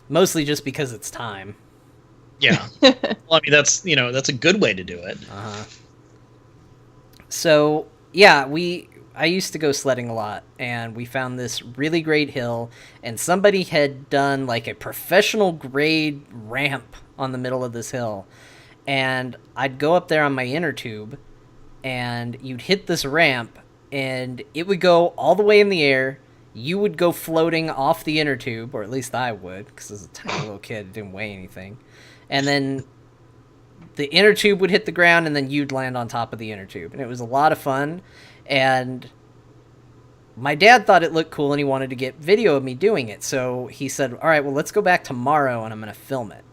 Mostly just because it's time. Yeah. Well, I mean, that's a good way to do it. So yeah, I used to go sledding a lot, and we found this really great hill, and somebody had done like a professional grade ramp on the middle of this hill, and I'd go up there on my inner tube, and you'd hit this ramp, and it would go all the way in the air. You would go floating off the inner tube, or at least I would, because as a tiny little kid, it didn't weigh anything. And then the inner tube would hit the ground, and then you'd land on top of the inner tube. And it was a lot of fun. And my dad thought it looked cool, and he wanted to get video of me doing it. So he said, all right, well, let's go back tomorrow, and I'm going to film it.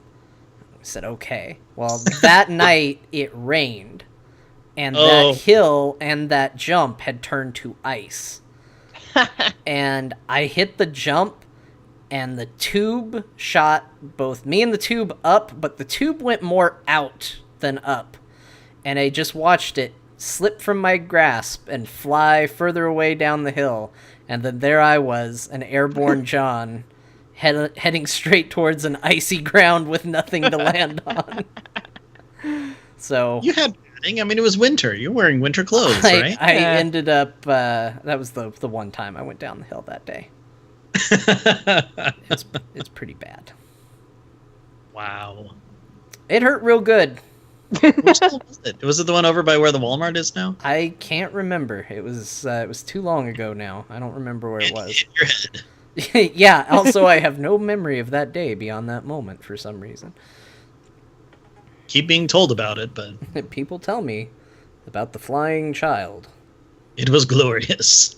I said, okay. Well, that night, it rained. And that hill and that jump had turned to ice. And I hit the jump, and the tube shot both me and the tube up, but the tube went more out than up. And I just watched it slip from my grasp and fly further away down the hill. And then there I was, an airborne John, heading straight towards an icy ground with nothing to land on. So you had padding. I mean, it was winter. You're wearing winter clothes, right? I ended up, that was the one time I went down the hill that day. It's pretty bad. Wow. It hurt real good. Which hill was it? Was it the one over by where the Walmart is now? I can't remember. It was too long ago now. I don't remember where it was. In your head. Yeah, also I have no memory of that day beyond that moment for some reason. Keep being told about it, but people tell me about the flying child. It was glorious.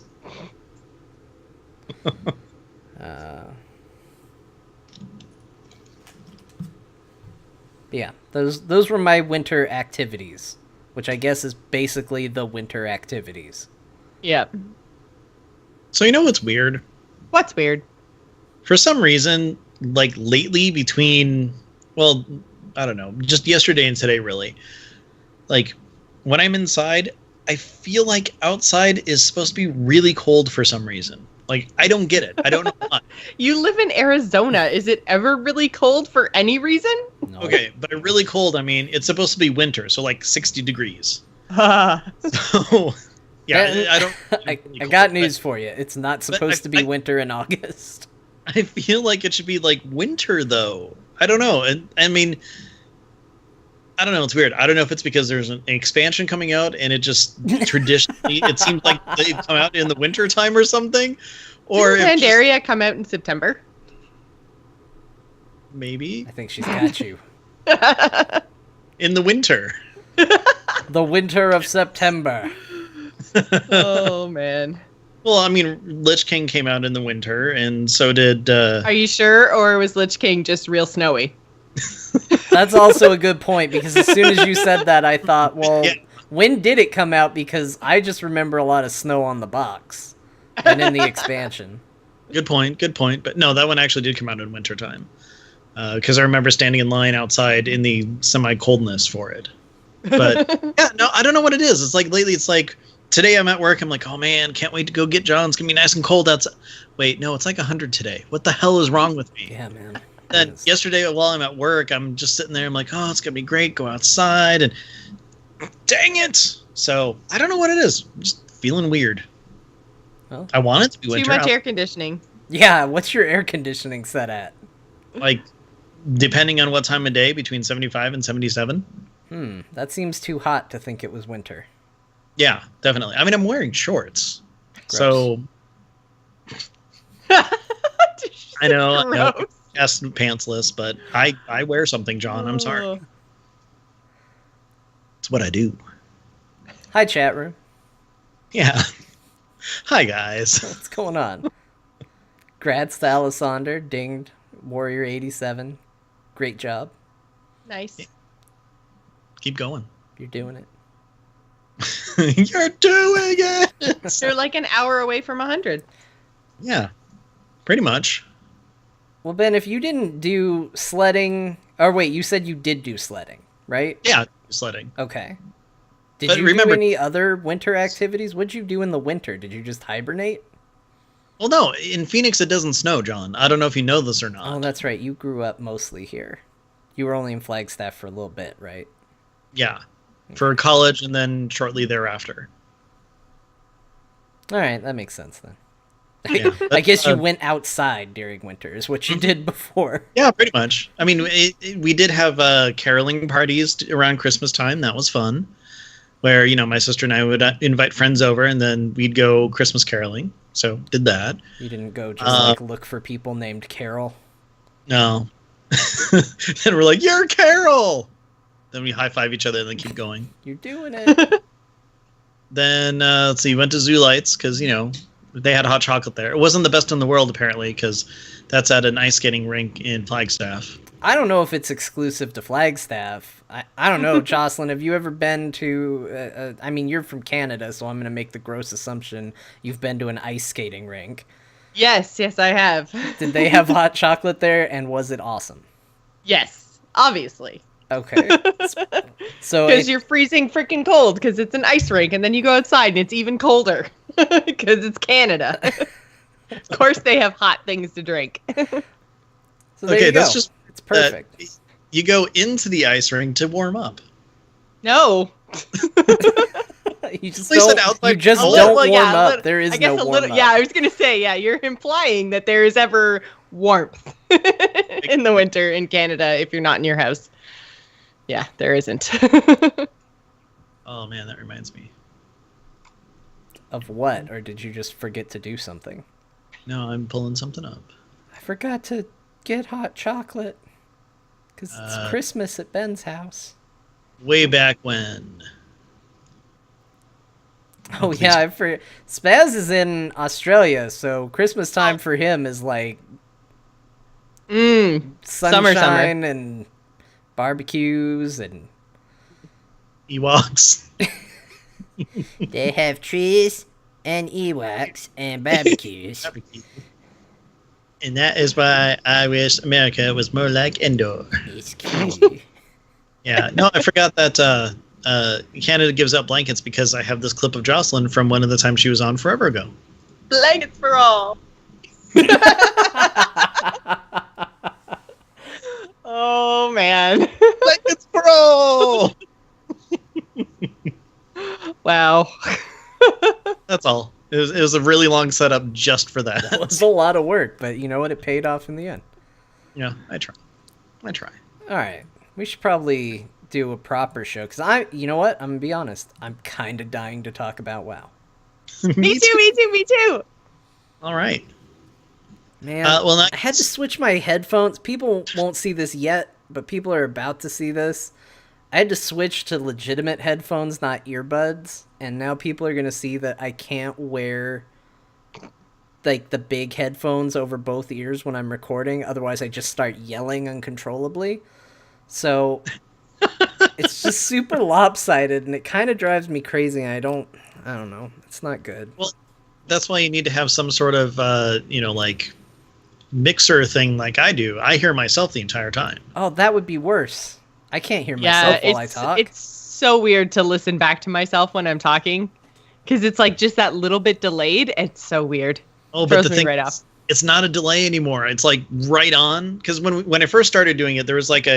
Yeah, those were my winter activities, which I guess is basically the winter activities. Yep. So you know what's weird? What's weird? For some reason, like lately between, well, I don't know, just yesterday and today really, like when I'm inside, I feel like outside is supposed to be really cold for some reason. Like, I don't get it. I don't know why. You live in Arizona. Is it ever really cold for any reason? No. Okay, but really cold, I mean, it's supposed to be winter, so like 60 degrees. So, yeah, I don't... I got news for you. It's not supposed to be winter in August. I feel like it should be like winter, though. I don't know. I mean, I don't know. It's weird. I don't know if it's because there's an expansion coming out and it just traditionally, it seems like they come out in the winter time or something. Or didn't Pandaria come out in September? Maybe. I think she's got you. In the winter. The winter of September. Oh, man. Well, I mean, Lich King came out in the winter, and so did... Are you sure, or was Lich King just real snowy? That's also a good point, because as soon as you said that, I thought, well, when did it come out? Because I just remember a lot of snow on the box and in the expansion. Good point. But no, that one actually did come out in wintertime. Because I remember standing in line outside in the semi-coldness for it. But, yeah, no, I don't know what it is. It's like, lately, it's like... Today I'm at work, I'm like, oh man, can't wait to go get John. It's going to be nice and cold outside. Wait, no, it's like 100 today. What the hell is wrong with me? Yeah, man. Then yesterday while I'm at work, I'm just sitting there, I'm like, oh, it's going to be great, go outside, and dang it! So, I don't know what it is. I'm just feeling weird. Well, I want it to be winter. Too much air conditioning. Yeah, what's your air conditioning set at? Like, depending on what time of day, between 75 and 77. That seems too hot to think it was winter. Yeah, definitely. I mean, I'm wearing shorts. Gross. So I know, yes, pantsless, but I wear something, John. I'm sorry. It's what I do. Hi, chat room. Yeah. Hi, guys. What's going on? Grats to Alessander, dinged Warrior 87. Great job. Nice. Keep going. You're doing it. You're doing it. You're like an hour away from 100. Yeah, pretty much. Well, Ben, if you didn't do sledding... Or wait, you said you did do sledding, right? Yeah, sledding. Okay. Did But you remember- do any other winter activities? What'd you do in the winter? Did you just hibernate? Well, no, in Phoenix it doesn't snow, John. I don't know if you know this or not. Oh, that's right. You grew up mostly here. You were only in Flagstaff for a little bit, right? Yeah, for college and then shortly thereafter. All right, that makes sense then. Yeah, I guess you went outside during winter, is what you did before. Yeah, pretty much. I mean, we did have caroling parties around Christmas time. That was fun. Where, my sister and I would invite friends over, and then we'd go Christmas caroling. So, did that. You didn't go just, look for people named Carol? No. And we're like, you're Carol! Then we high-five each other and then keep going. You're doing it. Then, let's see, went to Zoo Lights, because, they had hot chocolate there. It wasn't the best in the world, apparently, because that's at an ice skating rink in Flagstaff. I don't know if it's exclusive to Flagstaff. I don't know, Jocelyn, have you ever been to... I mean, you're from Canada, so I'm going to make the gross assumption you've been to an ice skating rink. Yes, I have. Did they have hot chocolate there, and was it awesome? Yes, obviously. Okay. So because you're freezing freaking cold because it's an ice rink, and then you go outside and it's even colder because it's Canada. Of course, they have hot things to drink. So there you go. That's just it's perfect. You go into the ice rink to warm up. No. You just don't warm up. There is no warm up. Yeah, I was gonna say, you're implying that there is ever warmth in the winter in Canada if you're not in your house. Yeah, there isn't. Oh man, that reminds me. Of what? Or did you just forget to do something? No, I'm pulling something up. I forgot to get hot chocolate. Because it's Christmas at Ben's house. Way back when. Oh yeah, I forget. Spaz is in Australia, so Christmas time for him is like sunshine summer. And barbecues and Ewoks. They have trees and Ewoks and barbecues. And that is why I wish America was more like Endor. It's cute. Yeah, no, I forgot that Canada gives out blankets because I have this clip of Jocelyn from one of the times she was on forever ago. Blankets for all. Oh, man. Blankets for all! Wow. That's all. It was a really long setup just for that. That was a lot of work, but you know what? It paid off in the end. Yeah, I try. All right. We should probably do a proper show, because you know what? I'm going to be honest. I'm kind of dying to talk about WoW. Me too. All right. Man, I had to switch my headphones. People won't see this yet, but people are about to see this. I had to switch to legitimate headphones, not earbuds, and now people are going to see that I can't wear like the big headphones over both ears when I'm recording, otherwise I just start yelling uncontrollably. So it's just super lopsided, and it kind of drives me crazy, and I don't know. It's not good. Well, that's why you need to have some sort of like mixer thing like I do. I hear myself the entire time. Oh, that would be worse. I can't hear myself while I talk. It's so weird to listen back to myself when I'm talking, because it's like just that little bit delayed. It's so weird. Oh, but the thing is, it's not a delay anymore. It's like right on. Because when I first started doing it, there was like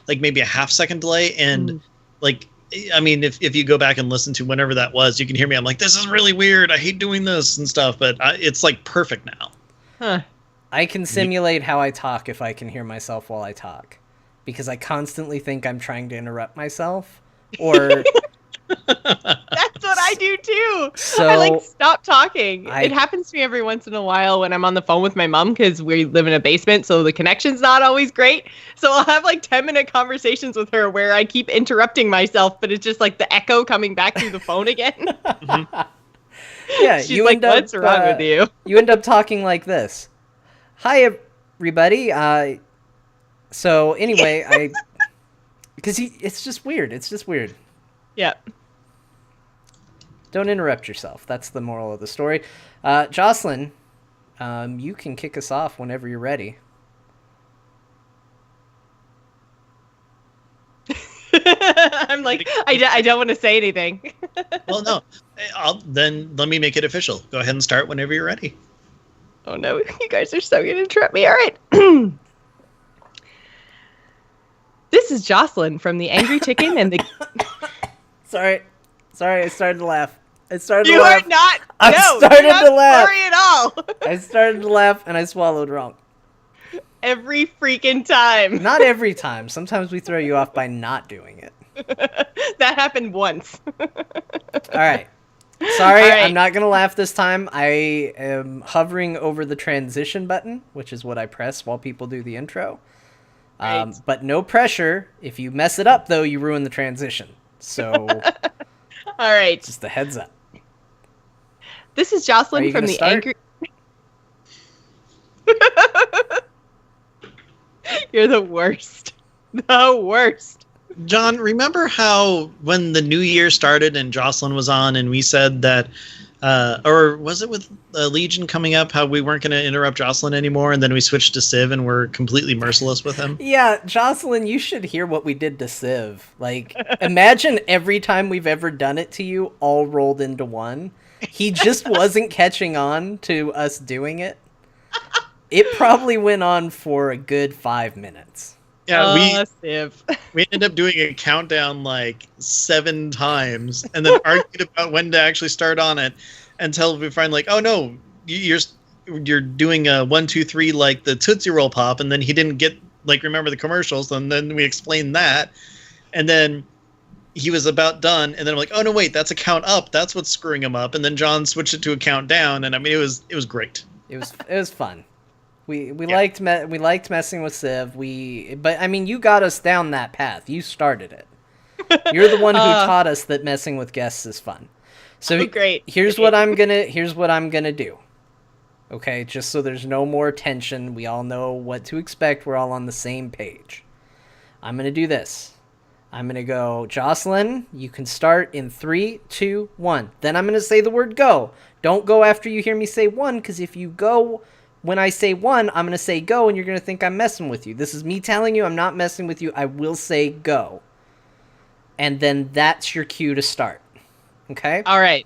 maybe a half-second delay, and like, I mean, if you go back and listen to whenever that was, you can hear me. I'm like, this is really weird. I hate doing this and stuff, but it's like perfect now. Huh. I can simulate how I talk if I can hear myself while I talk, because I constantly think I'm trying to interrupt myself, or that's what I do too. So I like stop talking. It happens to me every once in a while when I'm on the phone with my mom, because we live in a basement, so the connection's not always great. So I'll have like 10-minute conversations with her where I keep interrupting myself, but it's just like the echo coming back through the phone again. Mm-hmm. Yeah, she's you like, what's wrong with you? You end up talking like this. Hi, everybody. So anyway, because it's just weird. It's just weird. Yeah. Don't interrupt yourself. That's the moral of the story. Jocelyn, you can kick us off whenever you're ready. I'm like, I don't want to say anything. Well, no. Then let me make it official. Go ahead and start whenever you're ready. Oh no, you guys are so going to interrupt me. All right. This is Jocelyn from the Angry Chicken and the... Sorry, I started to laugh. I started You to laugh. are not... I No, started you're not to laugh. sorry at all. I started to laugh and I swallowed wrong. Every freaking time. Not every time. Sometimes we throw you off by not doing it. That happened once. All right. Sorry, All right. I'm not going to laugh this time. I am hovering over the transition button, which is what I press while people do the intro. Right. But no pressure. If you mess it up, though, you ruin the transition. So, All right. just a heads up. This is Jocelyn from the start? Angry... You're the worst. The worst. John, remember how when the new year started and Jocelyn was on and we said that, or was it with Legion coming up, how we weren't going to interrupt Jocelyn anymore, and then we switched to Civ and we're completely merciless with him? Yeah, Jocelyn, you should hear what we did to Civ. Like, imagine every time we've ever done it to you all rolled into one. He just wasn't catching on to us doing it. It probably went on for a good 5 minutes. Yeah, Civ. we ended up doing a countdown like 7 times and then argued about when to actually start on it until we find like, oh no, you're doing a 1, 2, 3 like the Tootsie Roll pop, and then he didn't get like remember the commercials, and then we explained that, and then he was about done, and then I'm like, oh no wait, that's a count up, that's what's screwing him up, and then John switched it to a count down, and I mean it was great. It was fun. We liked messing with Civ. But I mean, you got us down that path. You started it. You're the one who taught us that messing with guests is fun. So great. Here's what I'm gonna do. Okay, just so there's no more tension. We all know what to expect. We're all on the same page. I'm gonna do this. I'm gonna go, Jocelyn, you can start in 3, 2, 1. Then I'm gonna say the word go. Don't go after you hear me say 1, because if you go when I say 1, I'm going to say go, and you're going to think I'm messing with you. This is me telling you I'm not messing with you. I will say go. And then that's your cue to start. Okay? All right.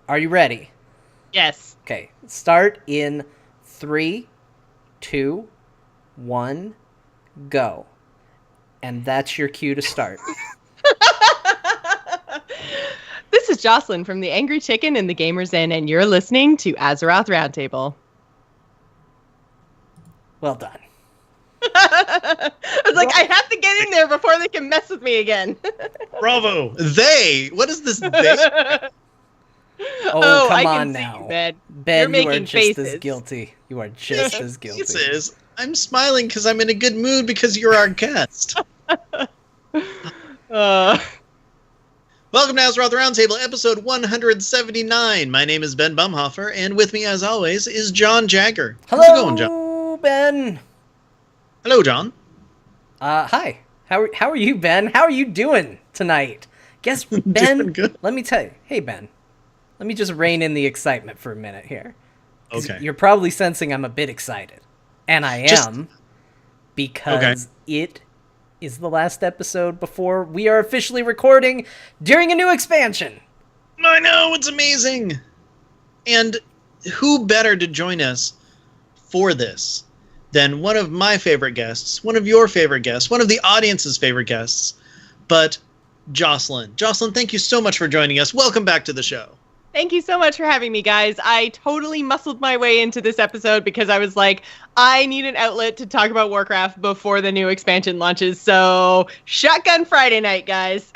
Are you ready? Yes. Okay. Start in 3, 2, 1, go. And that's your cue to start. This is Jocelyn from the Angry Chicken and the Gamers Inn, and you're listening to Azeroth Roundtable. Well done. I was like, I have to get in there before they can mess with me again. Bravo. They. What is this they? Oh, come I on can now. see you, Ben. Ben, You're you making are just faces. as guilty. You are just as guilty. This is. I'm smiling because I'm in a good mood because you're our guest. Welcome to Azeroth Roundtable, episode 179. My name is Ben Bumhofer, and with me, as always, is John Jagger. Hello, How's it going, John? Ben. Hello, John. Hi. How are you, Ben? How are you doing tonight? Guess, Ben, Doing good. let me tell you. Hey, Ben. Let me just rein in the excitement for a minute here. 'Cause Okay. You're probably sensing I'm a bit excited. And I am, because it is the last episode before we are officially recording during a new expansion. I know, it's amazing. And who better to join us for this than one of my favorite guests, one of your favorite guests, one of the audience's favorite guests, but Jocelyn. Jocelyn, thank you so much for joining us. Welcome back to the show. Thank you so much for having me, guys. I totally muscled my way into this episode because I was like, I need an outlet to talk about Warcraft before the new expansion launches. So, Shotgun Friday night, guys.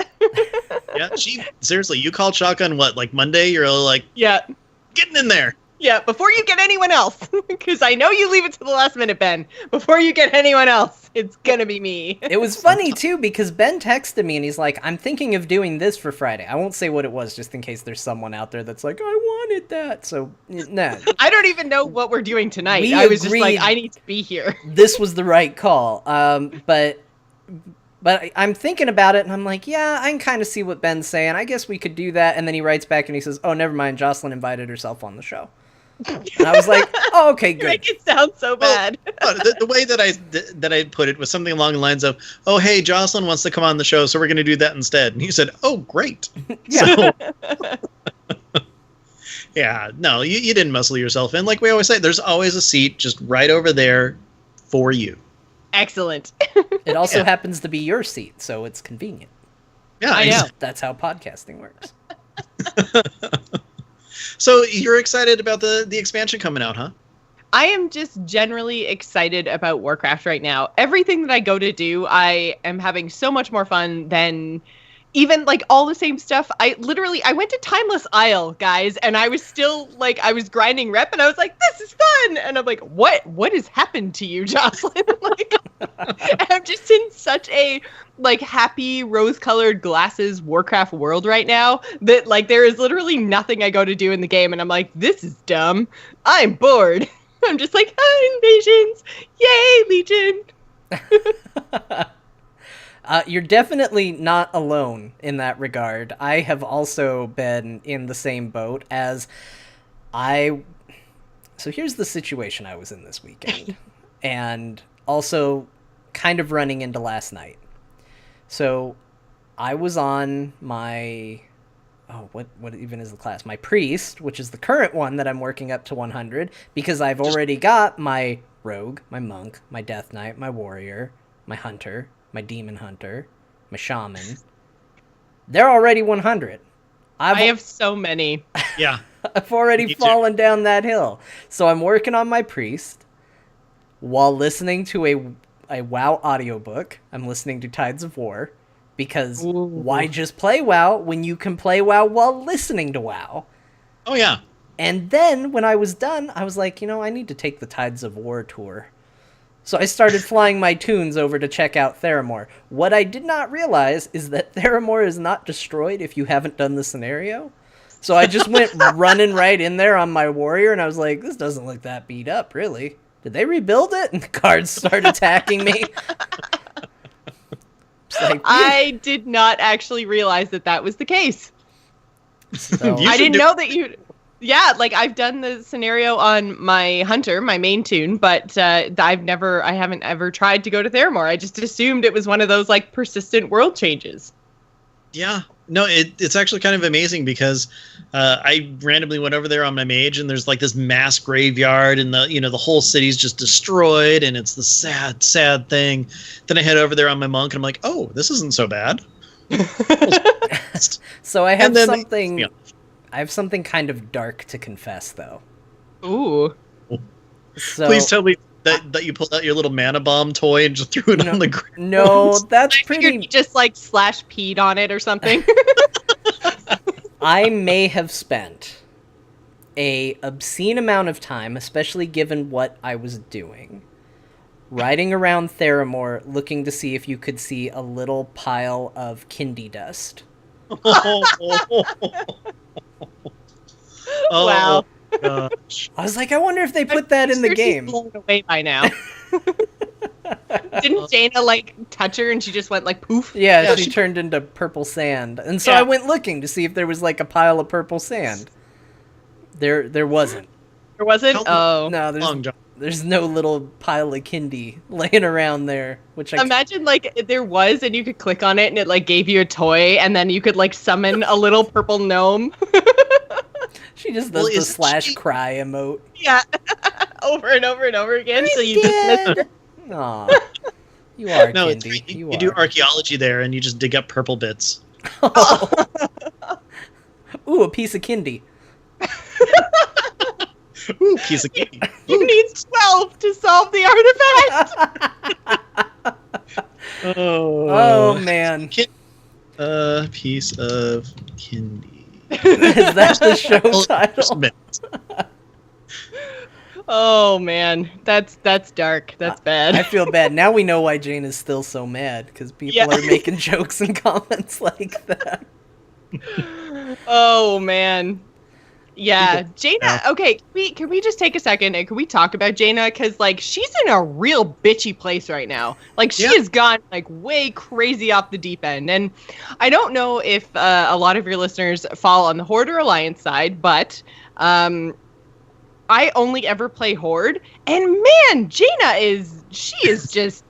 Yeah, seriously, you called Shotgun what, like Monday? You're like, Yeah. getting in there. Yeah, before you get anyone else. Because I know you leave it to the last minute, Ben. Before you get anyone else, it's gonna be me. It was funny, too, because Ben texted me and he's like, I'm thinking of doing this for Friday. I won't say what it was, just in case there's someone out there that's like, I wanted that. So, nah. I don't even know what we're doing tonight. We I was just like, agreed. I need to be here. This was the right call. But I'm thinking about it, and I'm like, yeah, I can kind of see what Ben's saying. I guess we could do that. And then he writes back and he says, oh, never mind. Jocelyn invited herself on the show. And I was like, oh, okay, You good. make it sound so bad. The way that I put it was something along the lines of, oh, hey, Jocelyn wants to come on the show, so we're going to do that instead. And he said, oh, great. Yeah. So, Yeah, no, you didn't muscle yourself in. Like we always say, there's always a seat just right over there for you. Excellent. It also happens to be your seat, so it's convenient. Yeah, I know. That's how podcasting works. So you're excited about the expansion coming out, huh? I am just generally excited about Warcraft right now. Everything that I go to do, I am having so much more fun than even like all the same stuff. I went to Timeless Isle, guys, and I was still like, I was grinding rep and I was like, this is fun. And I'm like, what has happened to you, Jocelyn? Like, I'm just in such a like happy rose-colored glasses Warcraft world right now that like there is literally nothing I go to do in the game and I'm like, this is dumb. I'm bored. I'm just like, invasions! Yay, Legion! You're definitely not alone in that regard. I have also been in the same boat as So here's the situation I was in this weekend. And also kind of running into last night. So I was on my... what even is the class? My priest, which is the current one that I'm working up to 100, because I've already got my rogue, my monk, my death knight, my warrior, my hunter, my demon hunter, my shaman. They're already 100. I have so many. Yeah. I've already fallen down that hill. So I'm working on my priest while listening to a WoW audiobook. I'm listening to Tides of War. Because why just play WoW when you can play WoW while listening to WoW? Oh, yeah. And then when I was done, I was like, I need to take the Tides of War tour. So I started flying my tunes over to check out Theramore. What I did not realize is that Theramore is not destroyed if you haven't done the scenario. So I just went running right in there on my warrior, and I was like, this doesn't look that beat up, really. Did they rebuild it? And the guards started attacking me. Like, I did not actually realize that was the case. So, I didn't know that you... Yeah, like I've done the scenario on my hunter, my main tune, but I haven't ever tried to go to Theramore. I just assumed it was one of those like persistent world changes. Yeah. No, it's actually kind of amazing because I randomly went over there on my mage and there's like this mass graveyard and the whole city's just destroyed and it's the sad thing. Then I head over there on my monk and I'm like, oh, this isn't so bad. So I have something. I have something kind of dark to confess, though. Ooh. So, please tell me that you pulled out your little mana bomb toy and just threw it on the ground. No, that's pretty... You just, like, /peed on it or something. I may have spent a obscene amount of time, especially given what I was doing, riding around Theramore looking to see if you could see a little pile of Kinndy dust. Wow. Gosh. I was like, I wonder if they put that in the game. She's blown away by now. Didn't Jaina like touch her and she just went like poof? Yeah, she turned into purple sand. And so I went looking to see if there was like a pile of purple sand. There wasn't. There wasn't? Oh. No, there's no little pile of Kinndy laying around there. Which imagine like there was and you could click on it and it like gave you a toy and then you could like summon a little purple gnome. She just does the /cry emote. Yeah. Over and over and over again. I'm so you just Aw. You are, no, Kinndy. You do archaeology there and you just dig up purple bits. Ooh, a piece of Kinndy. Ooh, piece of Kinndy. You need 12 to solve the artifact. Oh man. Piece of Kinndy. Is that the show title? Oh man, that's dark. That's bad. I feel bad. Now we know why Jane is still so mad, because people are making jokes and comments like that. Oh man. Yeah, Jaina. Okay, can we just take a second and can we talk about Jaina? Because like she's in a real bitchy place right now. Like she has gone like way crazy off the deep end. And I don't know if a lot of your listeners fall on the Horde or Alliance side, but I only ever play Horde. And man, Jaina is just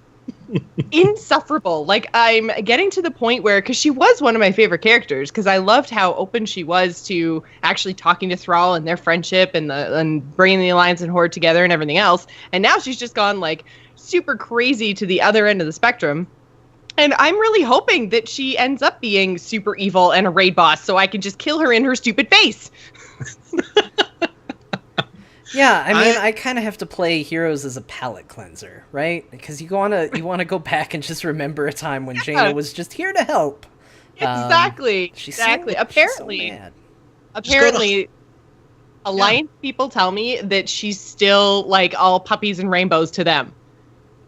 insufferable. Like, I'm getting to the point where, because she was one of my favorite characters, because I loved how open she was to actually talking to Thrall and their friendship and bringing the Alliance and Horde together and everything else. And now she's just gone like super crazy to the other end of the spectrum. And I'm really hoping that she ends up being super evil and a raid boss, so I can just kill her in her stupid face. Yeah, I mean, I kind of have to play heroes as a palate cleanser, right? Because you want to go back and just remember a time when Jaina was just here to help. Exactly. Apparently, Alliance people tell me that she's still like all puppies and rainbows to them.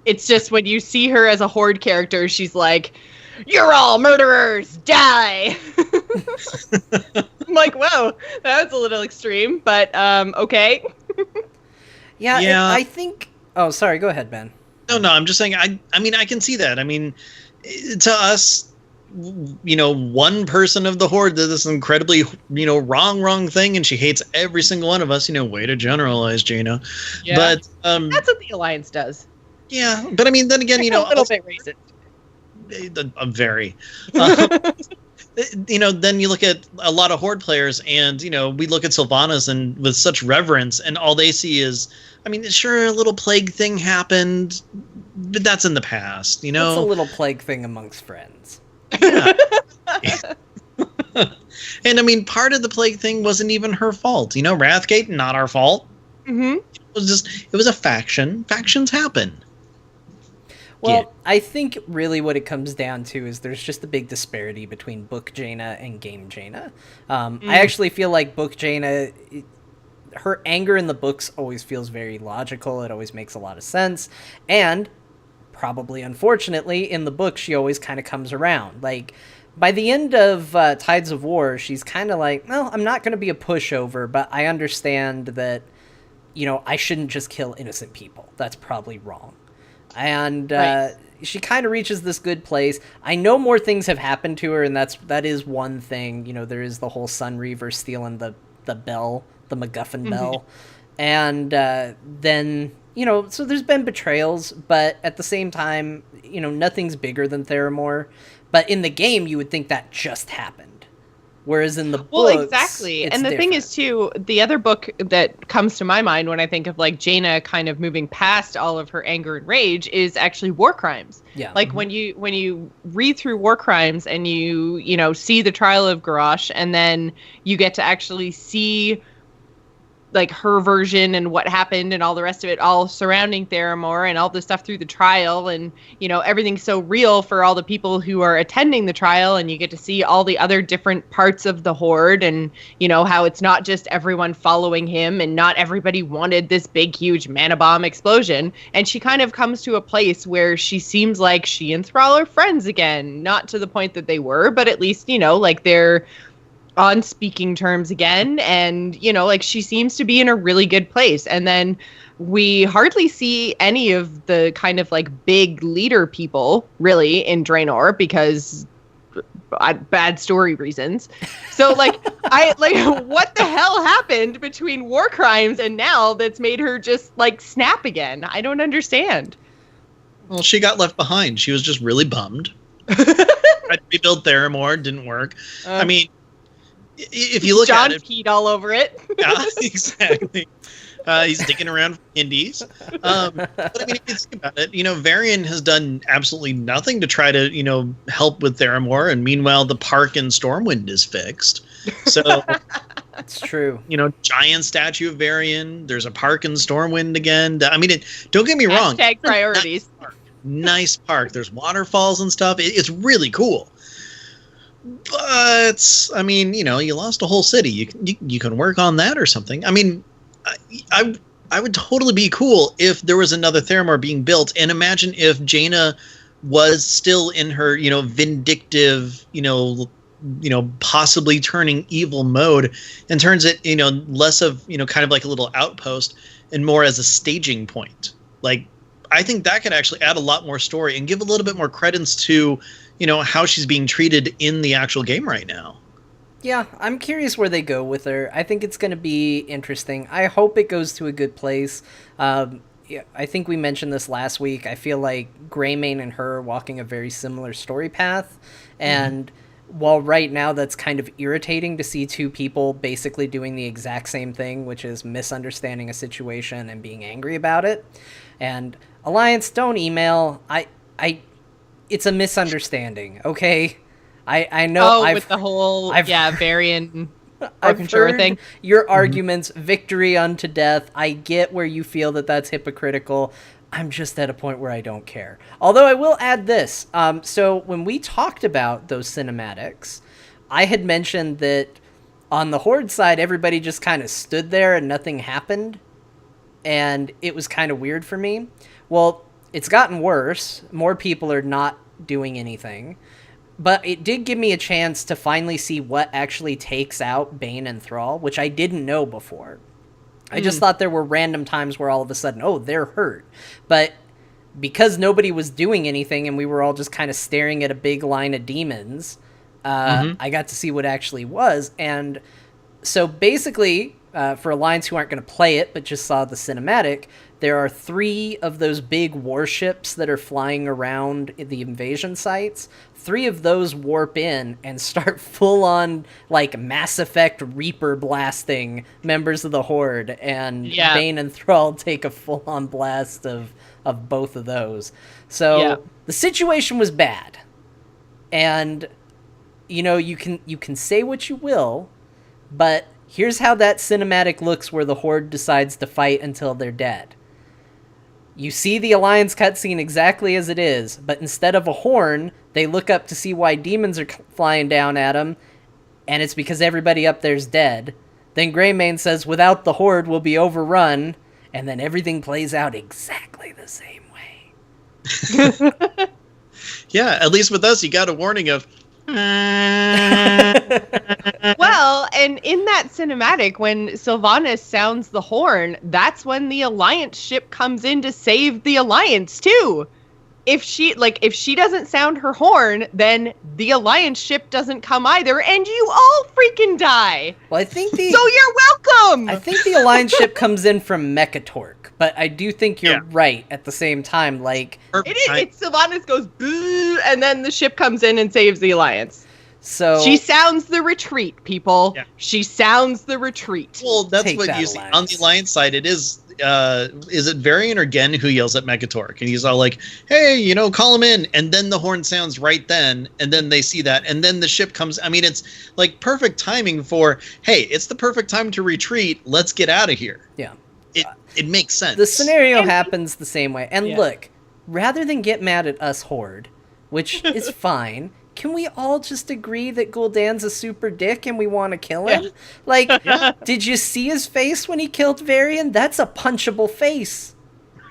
It's just when you see her as a Horde character, she's like, "You're all murderers, die!" I'm like, whoa, that was a little extreme, but okay. Yeah. I think. Oh, sorry. Go ahead, Ben. No. I'm just saying. I mean, I can see that. I mean, to us, one person of the Horde did this incredibly, wrong thing, and she hates every single one of us. Way to generalize, Jaina. Yeah. But that's what the Alliance does. Yeah, but I mean, then again, a little bit racist. Very. Then you look at a lot of Horde players, and we look at Sylvanas and with such reverence, and all they see is, I mean, sure, a little plague thing happened, but that's in the past. It's a little plague thing amongst friends. Yeah. And I mean, part of the plague thing wasn't even her fault. Wrathgate, not our fault. Mm-hmm. It was a faction. Factions happen. Well, I think really what it comes down to is there's just a big disparity between book Jaina and game Jaina. I actually feel like book Jaina, her anger in the books always feels very logical. It always makes a lot of sense. And probably, unfortunately, in the book, she always kind of comes around. Like, by the end of Tides of War, she's kind of like, well, I'm not going to be a pushover, but I understand that, I shouldn't just kill innocent people. That's probably wrong. And she kind of reaches this good place. I know more things have happened to her, and that is one thing. There is the whole Sun Reaver stealing the bell, the MacGuffin bell. And then, so there's been betrayals, but at the same time, nothing's bigger than Theramore. But in the game, you would think that just happened. Whereas in the books, well, exactly. And the thing is, too, the other book that comes to my mind when I think of like Jaina kind of moving past all of her anger and rage is actually War Crimes. Yeah. Like when you read through War Crimes and you see the trial of Garrosh, and then you get to actually see like her version and what happened and all the rest of it, all surrounding Theramore and all the stuff through the trial, and everything's so real for all the people who are attending the trial, and you get to see all the other different parts of the Horde, and how it's not just everyone following him, and not everybody wanted this big huge mana bomb explosion. And she kind of comes to a place where she seems like she and Thrall are friends again, not to the point that they were, but at least like they're on speaking terms again, and like she seems to be in a really good place. And then we hardly see any of the kind of like big leader people really in Draenor because bad story reasons. So like what the hell happened between War Crimes and now that's made her just like snap again? I don't understand. Well, she got left behind. She was just really bummed. Tried to rebuild Theramore, didn't work. I mean, if you look at it, John peed all over it. Yeah, exactly. He's digging around for Kindies. But I mean, if you think about it, Varian has done absolutely nothing to try to, help with Theramore, and meanwhile, the park in Stormwind is fixed. So it's true. Giant statue of Varian. There's a park in Stormwind again. I mean, don't get me wrong. Hashtag priorities. Nice park. There's waterfalls and stuff. It's really cool. But I mean, you lost a whole city. You can work on that or something. I mean, I would totally be cool if there was another Theramore being built. And imagine if Jaina was still in her, vindictive, possibly turning evil mode, and turns it, less of, kind of like a little outpost and more as a staging point. Like, I think that could actually add a lot more story and give a little bit more credence to, how she's being treated in the actual game right now. Yeah, I'm curious where they go with her. I think it's going to be interesting. I hope it goes to a good place. I think we mentioned this last week. I feel like Greymane and her are walking a very similar story path, and while right now that's kind of irritating to see two people basically doing the exact same thing, which is misunderstanding a situation and being angry about it. And Alliance, don't email. It's a misunderstanding, okay? I know. With the whole Varian broken I've shore heard thing. your arguments, victory unto death. I get where you feel that that's hypocritical. I'm just at a point where I don't care. Although I will add this. So when we talked about those cinematics, I had mentioned that on the Horde side, everybody just kind of stood there and nothing happened. And it was kind of weird for me. Well, it's gotten worse. More people are not doing anything. But it did give me a chance to finally see what actually takes out Bane and Thrall, which I didn't know before. I just thought there were random times where all of a sudden, oh, they're hurt. But because nobody was doing anything and we were all just kind of staring at a big line of demons, I got to see what actually was. And so basically, for Alliance who aren't going to play it but just saw the cinematic, there are 3 of those big warships that are flying around the invasion sites. 3 of those warp in and start full-on, like, Mass Effect Reaper blasting members of the Horde, and Bane and Thrall take a full-on blast of both of those. So the situation was bad. And, you know, you can say what you will, but here's how that cinematic looks where the Horde decides to fight until they're dead. You see the Alliance cutscene exactly as it is, but instead of a horn, they look up to see why demons are flying down at them, and it's because everybody up there's dead. Then Greymane says, without the Horde, we'll be overrun, and then everything plays out exactly the same way. Yeah, at least with us, you got a warning of... Well, and in that cinematic, when Sylvanas sounds the horn, that's when the Alliance ship comes in to save the Alliance too. If she doesn't sound her horn, then the Alliance ship doesn't come either, and you all freaking die. Well, I think so you're welcome. I think the Alliance ship comes in from Mechatork, but I do think you're right at the same time. Like it's Sylvanas goes boo, and then the ship comes in and saves the Alliance. So she sounds the retreat, people. Yeah. She sounds the retreat. Well, that's what you see on the Alliance side. It is it Varian or Gen who yells at Mechatork, and he's all like, "Hey, you know, call him in." And then the horn sounds right then, and then they see that, and then the ship comes. I mean, it's like perfect timing for, hey, it's the perfect time to retreat. Let's get out of here. Yeah, it makes sense. The scenario happens the same way. And look, rather than get mad at us Horde, which is fine. Can we all just agree that Gul'dan's a super dick and we want to kill him? Yeah. Like, did you see his face when he killed Varian? That's a punchable face.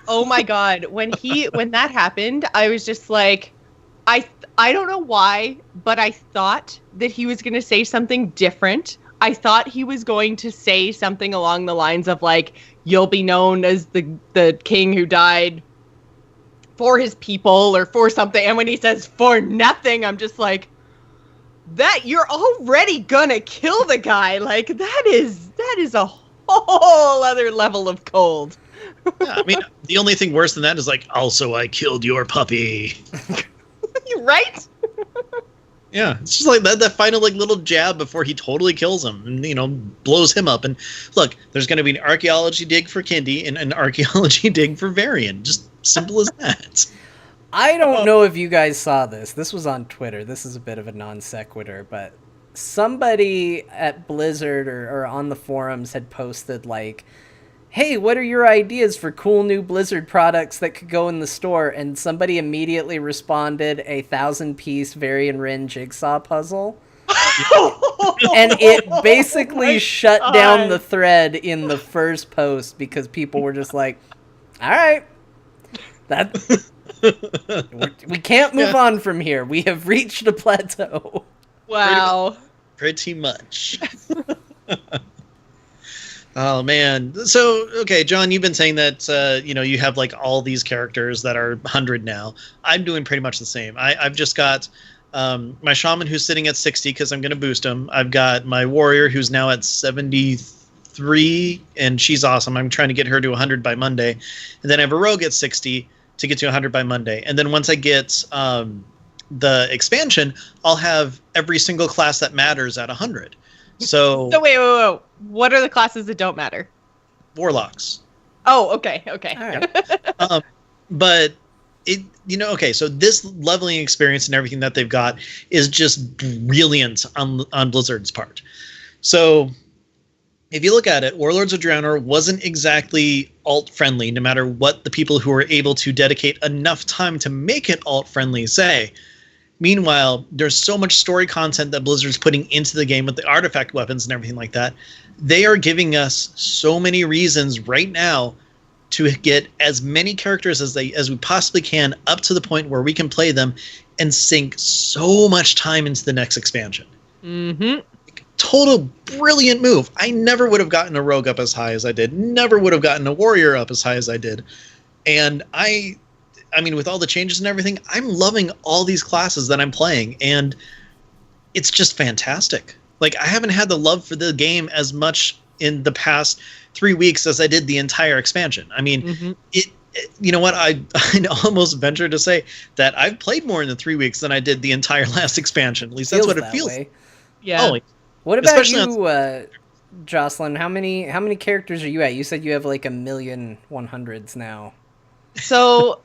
Oh my god. When that happened, I was just like, I don't know why, but I thought that he was going to say something different. I thought he was going to say something along the lines of, like, you'll be known as the king who died for his people or for something. And when he says for nothing, I'm just like, that you're already gonna kill the guy. Like, that is a whole other level of cold. Yeah, I mean, the only thing worse than that is like, also I killed your puppy. Right? Yeah, it's just like that final like little jab before he totally kills him and, you know, blows him up. And look, there's going to be an archaeology dig for Kinndy and an archaeology dig for Varian. Just simple as that. I don't know if you guys saw this. This was on Twitter. This is a bit of a non sequitur, but somebody at Blizzard or on the forums had posted like, hey, what are your ideas for cool new Blizzard products that could go in the store? And somebody immediately responded, a 1,000-piece Varian Rin jigsaw puzzle. And it basically shut down the thread in the first post because people were just like, all right, we can't move on from here. We have reached a plateau. Wow. Pretty much. Oh, man. So, okay, John, you've been saying that, you know, you have, like, all these characters that are 100 now. I'm doing pretty much the same. I've just got my shaman who's sitting at 60 because I'm going to boost him. I've got my warrior who's now at 73 3, and she's awesome. I'm trying to get her to 100 by Monday. And then I have a rogue at 60 to get to 100 by Monday. And then once I get the expansion, I'll have every single class that matters at 100. So wait. What are the classes that don't matter? Warlocks. Oh, okay. All right. But it, okay, so this leveling experience and everything that they've got is just brilliant on Blizzard's part. So if you look at it, Warlords of Draenor wasn't exactly alt-friendly, no matter what the people who were able to dedicate enough time to make it alt-friendly say. Meanwhile, there's so much story content that Blizzard's putting into the game with the artifact weapons and everything like that. They are giving us so many reasons right now to get as many characters as we possibly can up to the point where we can play them and sink so much time into the next expansion. Mm-hmm. Total brilliant move. I never would have gotten a rogue up as high as I did. Never would have gotten a warrior up as high as I did. And I mean, with all the changes and everything, I'm loving all these classes that I'm playing, and it's just fantastic. Like, I haven't had the love for the game as much in the past 3 weeks as I did the entire expansion. I mean, you know what? I almost venture to say that I've played more in the 3 weeks than I did the entire last expansion. At least that's what it feels like. Yeah. Oh, what about you, Jocelyn? How many characters are you at? You said you have like 1,100s now. So,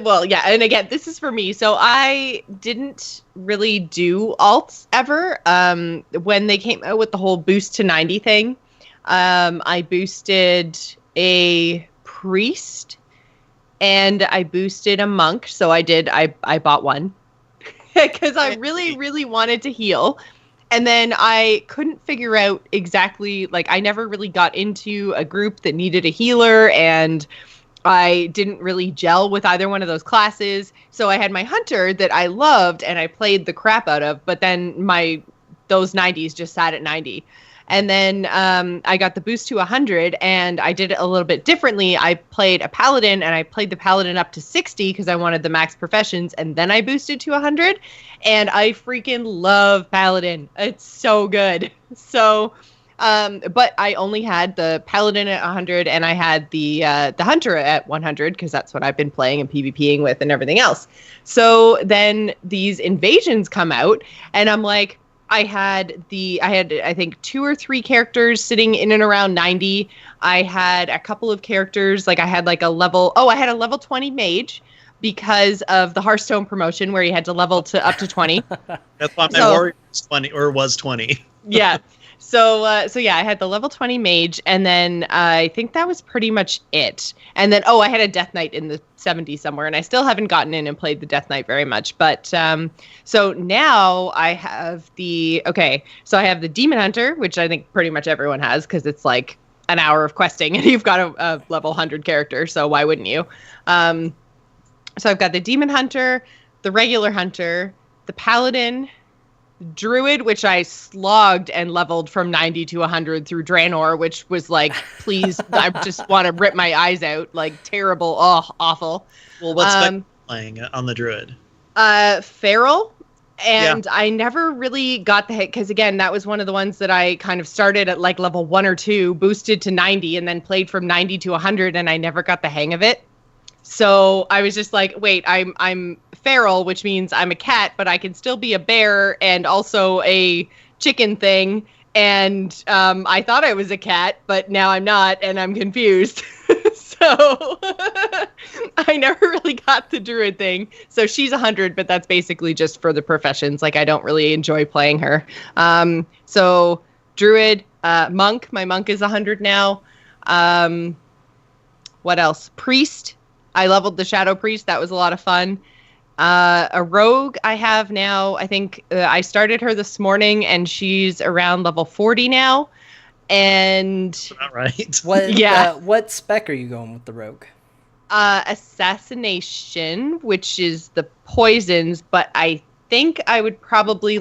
well, yeah, and again, this is for me. So I didn't really do alts ever. When they came out with the whole boost to 90 thing, I boosted a priest and I boosted a monk. So I bought one because I really, really wanted to heal. And then I couldn't figure out exactly, like, I never really got into a group that needed a healer, and I didn't really gel with either one of those classes. So I had my hunter that I loved and I played the crap out of, but then those 90s just sat at 90. And then I got the boost to 100, and I did it a little bit differently. I played a paladin, and I played the paladin up to 60 because I wanted the max professions, and then I boosted to 100. And I freaking love paladin. It's so good. So, but I only had the paladin at 100, and I had the hunter at 100 because that's what I've been playing and PvPing with and everything else. So then these invasions come out, and I'm like, I had I think 2 or 3 characters sitting in and around 90. I had a couple of characters, like I had a level 20 mage because of the Hearthstone promotion where you had to level to up to 20. That's why my warrior was 20 or was 20. Yeah. So yeah, I had the level 20 mage, and then I think that was pretty much it. And then, I had a Death Knight in the 70s somewhere, and I still haven't gotten in and played the Death Knight very much. But so now I have so I have the Demon Hunter, which I think pretty much everyone has because it's like an hour of questing, and you've got a level 100 character, so why wouldn't you? So I've got the Demon Hunter, the regular Hunter, the Paladin, Druid, which I slogged and leveled from 90 to 100 through Draenor, which was like, please, I just want to rip my eyes out. Like, terrible. Oh, awful. Well, what's spec playing on the Druid? Feral. And I never really got the hit because, again, that was one of the ones that I kind of started at like level 1 or 2, boosted to 90, and then played from 90 to 100, and I never got the hang of it. So I was just like, wait, I'm feral, which means I'm a cat, but I can still be a bear and also a chicken thing. And I thought I was a cat, but now I'm not, and I'm confused. So I never really got the Druid thing. So she's 100, but that's basically just for the professions. Like, I don't really enjoy playing her. So Druid, Monk. My Monk is 100 now. What else? Priest. I leveled the Shadow Priest. That was a lot of fun. A Rogue I have now. I think I started her this morning, and she's around level 40 now. And all right. What spec are you going with the Rogue? Assassination, which is the poisons, but I think I would probably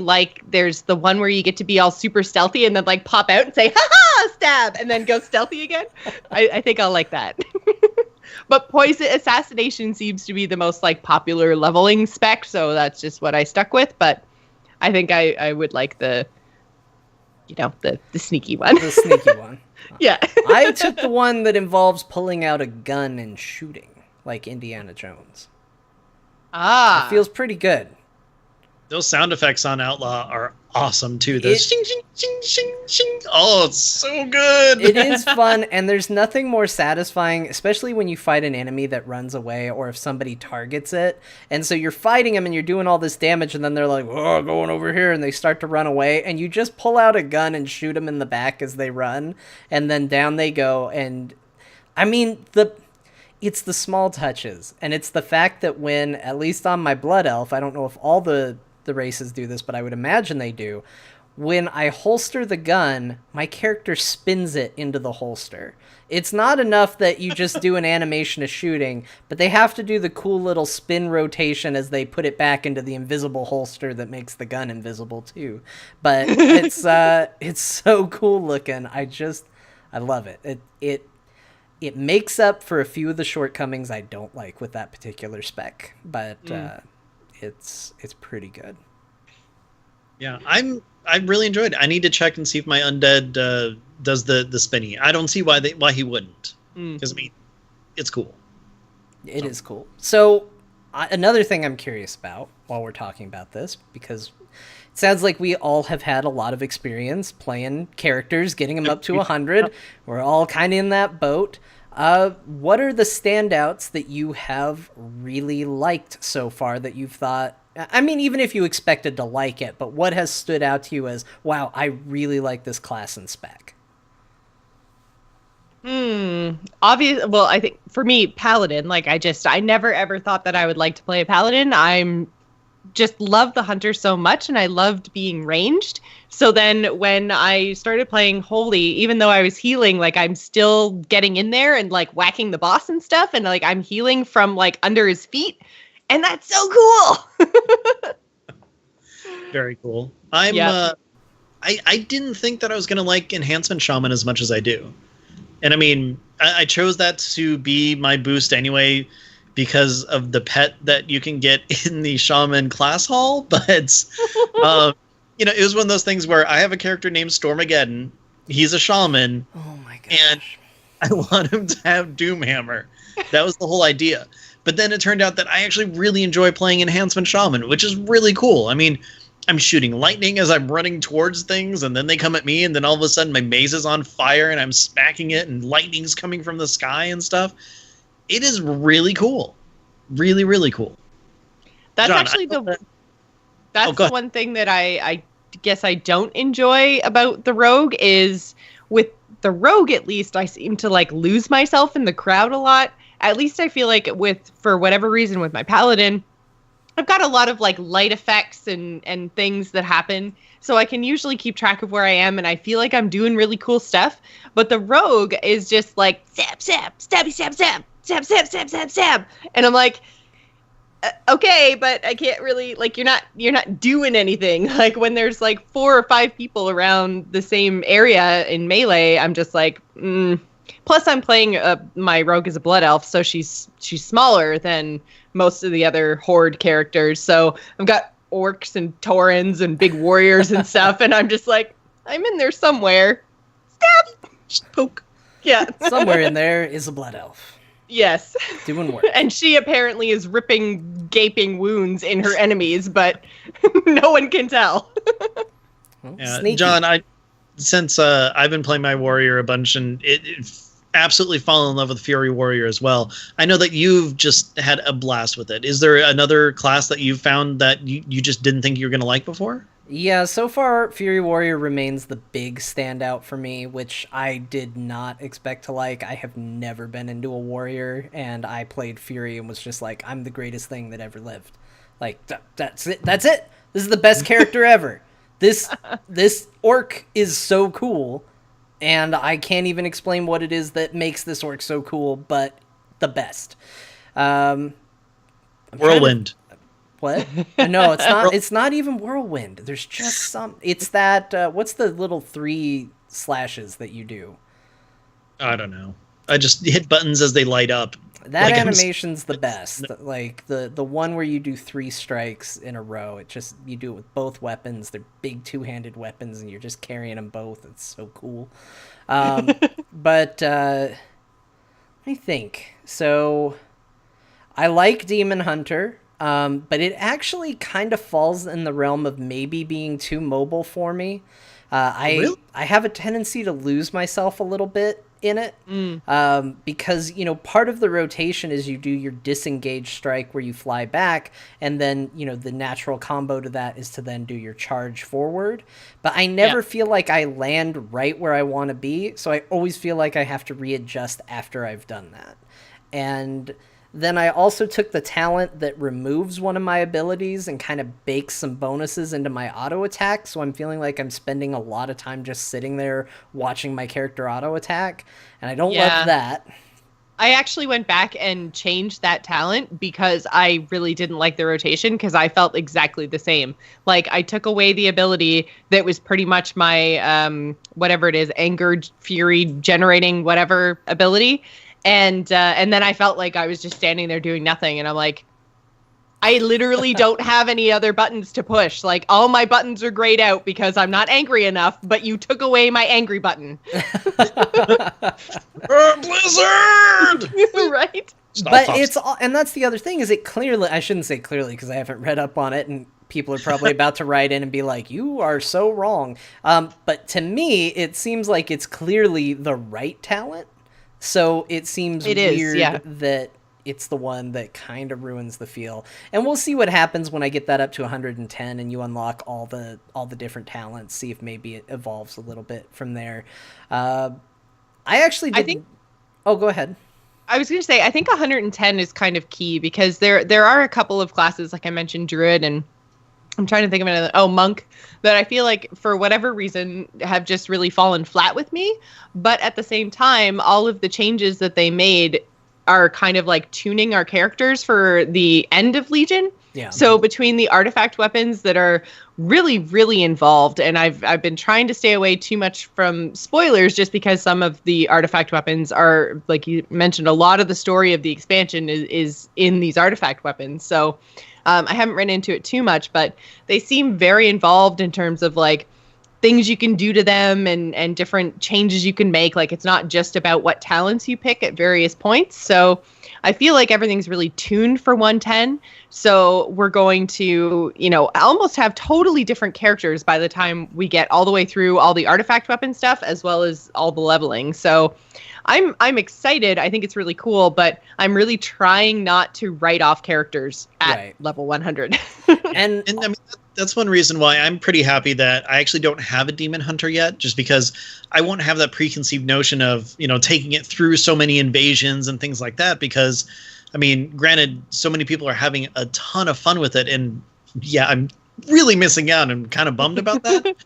there's the one where you get to be all super stealthy and then like pop out and say, ha-ha, stab, and then go stealthy again. I think I'll like that. But poison assassination seems to be the most like popular leveling spec, so that's just what I stuck with. But I think I would like the sneaky one. The sneaky one. Yeah. I took the one that involves pulling out a gun and shooting, like Indiana Jones. It feels pretty good. Those sound effects on Outlaw are awesome too. Those shing, shing, shing, shing, shing. Oh, it's so good. It is fun, and there's nothing more satisfying, especially when you fight an enemy that runs away or if somebody targets it. And so you're fighting them and you're doing all this damage, and then they're like, "Oh, going over here," and they start to run away, and you just pull out a gun and shoot them in the back as they run, and then down they go. And I mean, it's the small touches, and it's the fact that when, at least on my Blood Elf, I don't know if all the races do this, but I would imagine they do. When I holster the gun, my character spins it into the holster. It's not enough that you just do an animation of shooting, but they have to do the cool little spin rotation as they put it back into the invisible holster that makes the gun invisible too. But it's so cool looking. I love it. It makes up for a few of the shortcomings I don't like with that particular spec, but it's pretty good. Yeah, I really enjoyed it. I need to check and see if my undead does the spinny. I don't see why he wouldn't, because I mean, it's cool. It is cool. So another thing I'm curious about while we're talking about this, because it sounds like we all have had a lot of experience playing characters, getting them up to 100. We're all kind of in that boat. What are the standouts that you have really liked so far that you've thought, I mean, even if you expected to like it, but what has stood out to you as, wow, I really like this class and spec? Obvious. Well, I think for me, Paladin, like I never ever thought that I would like to play a Paladin. I'm just love the hunter so much, and I loved being ranged. So then when I started playing Holy, even though I was healing, like I'm still getting in there and like whacking the boss and stuff, and like I'm healing from like under his feet, and that's so cool. Very cool. I didn't think that I was gonna like Enhancement Shaman as much as I do. And I mean, I chose that to be my boost anyway, because of the pet that you can get in the Shaman class hall. But, you know, it was one of those things where I have a character named Stormageddon. He's a shaman. Oh my gosh. And I want him to have Doomhammer. That was the whole idea. But then it turned out that I actually really enjoy playing Enhancement Shaman, which is really cool. I mean, I'm shooting lightning as I'm running towards things, and then they come at me, and then all of a sudden my maze is on fire, and I'm smacking it, and lightning's coming from the sky and stuff. It is really cool. Really, really cool. That's John, actually that's the one thing that I guess I don't enjoy about the rogue is with the rogue, at least I seem to like lose myself in the crowd a lot. At least I feel like for whatever reason with my paladin, I've got a lot of like light effects and things that happen. So I can usually keep track of where I am, and I feel like I'm doing really cool stuff. But the rogue is just like stab, stab, stabby, stab, stab, stab, stab, stab, stab, stab. And I'm like, okay, but I can't really, like, you're not doing anything. Like when there's like 4 or 5 people around the same area in melee, I'm just like, Plus I'm playing my rogue as a blood elf, so she's smaller than most of the other horde characters. So I've got orcs and taurens and big warriors and stuff, and I'm just like, I'm in there somewhere. Stab! Just poke. Yeah. Somewhere in there is a blood elf. Yes. Doing work. And she apparently is ripping gaping wounds in her enemies, but no one can tell. Well, yeah, John, since I've been playing my warrior a bunch, and it absolutely fallen in love with Fury Warrior as well. I know that you've just had a blast with it. Is there another class that you've found that you just didn't think you were going to like before? Yeah, so far Fury Warrior remains the big standout for me, which I did not expect to like. I have never been into a warrior, and I played Fury and was just like, I'm the greatest thing that ever lived. Like, that's it. That's it. This is the best character ever. This orc is so cool, and I can't even explain what it is that makes this orc so cool, but the best. Whirlwind. What? No, it's not. It's not even Whirlwind. There's just some. It's that. What's the little 3 slashes that you do? I don't know. I just hit buttons as they light up. That Like, animation's the best. Like the one where you do 3 strikes in a row. It just, you do it with both weapons. They're big 2-handed weapons, and you're just carrying them both. It's so cool. But let me think. So I like Demon Hunter, but it actually kind of falls in the realm of maybe being too mobile for me. Really? I have a tendency to lose myself a little bit in it, because, you know, part of the rotation is you do your disengage strike where you fly back, and then, you know, the natural combo to that is to then do your charge forward. But I never feel like I land right where I want to be, so I always feel like I have to readjust after I've done that. And then I also took the talent that removes one of my abilities and kind of bakes some bonuses into my auto attack. So I'm feeling like I'm spending a lot of time just sitting there watching my character auto attack. And I don't love that. I actually went back and changed that talent because I really didn't like the rotation, because I felt exactly the same. Like, I took away the ability that was pretty much my, whatever it is, anger, fury, generating, whatever ability. And then I felt like I was just standing there doing nothing. And I'm like, I literally don't have any other buttons to push. Like, all my buttons are grayed out because I'm not angry enough, but you took away my angry button. Blizzard! Right? But it's all, and that's the other thing, is it clearly, I shouldn't say clearly because I haven't read up on it, and people are probably about to write in and be like, you are so wrong. But to me, it seems like it's clearly the right talent. So it seems weird that it's the one that kind of ruins the feel. And we'll see what happens when I get that up to 110 and you unlock all the different talents, see if maybe it evolves a little bit from there. I think... Oh, go ahead. I was going to say, I think 110 is kind of key, because there are a couple of classes, like I mentioned, Druid, and I'm trying to think of another. Oh, Monk, that I feel like for whatever reason have just really fallen flat with me. But at the same time, all of the changes that they made are kind of like tuning our characters for the end of Legion. Yeah. So between the artifact weapons that are really, really involved, and I've been trying to stay away too much from spoilers, just because some of the artifact weapons are, like you mentioned, a lot of the story of the expansion is in these artifact weapons. So I haven't run into it too much, but they seem very involved in terms of like things you can do to them and different changes you can make. Like, it's not just about what talents you pick at various points. So I feel like everything's really tuned for 110. So we're going to, you know, almost have totally different characters by the time we get all the way through all the artifact weapon stuff, as well as all the leveling. So I'm excited. I think it's really cool, but I'm really trying not to write off characters at level 100. and I mean, that's one reason why I'm pretty happy that I actually don't have a Demon Hunter yet, just because I won't have that preconceived notion of, you know, taking it through so many invasions and things like that. Because, I mean, granted, so many people are having a ton of fun with it, and yeah, I'm really missing out. I'm kind of bummed about that.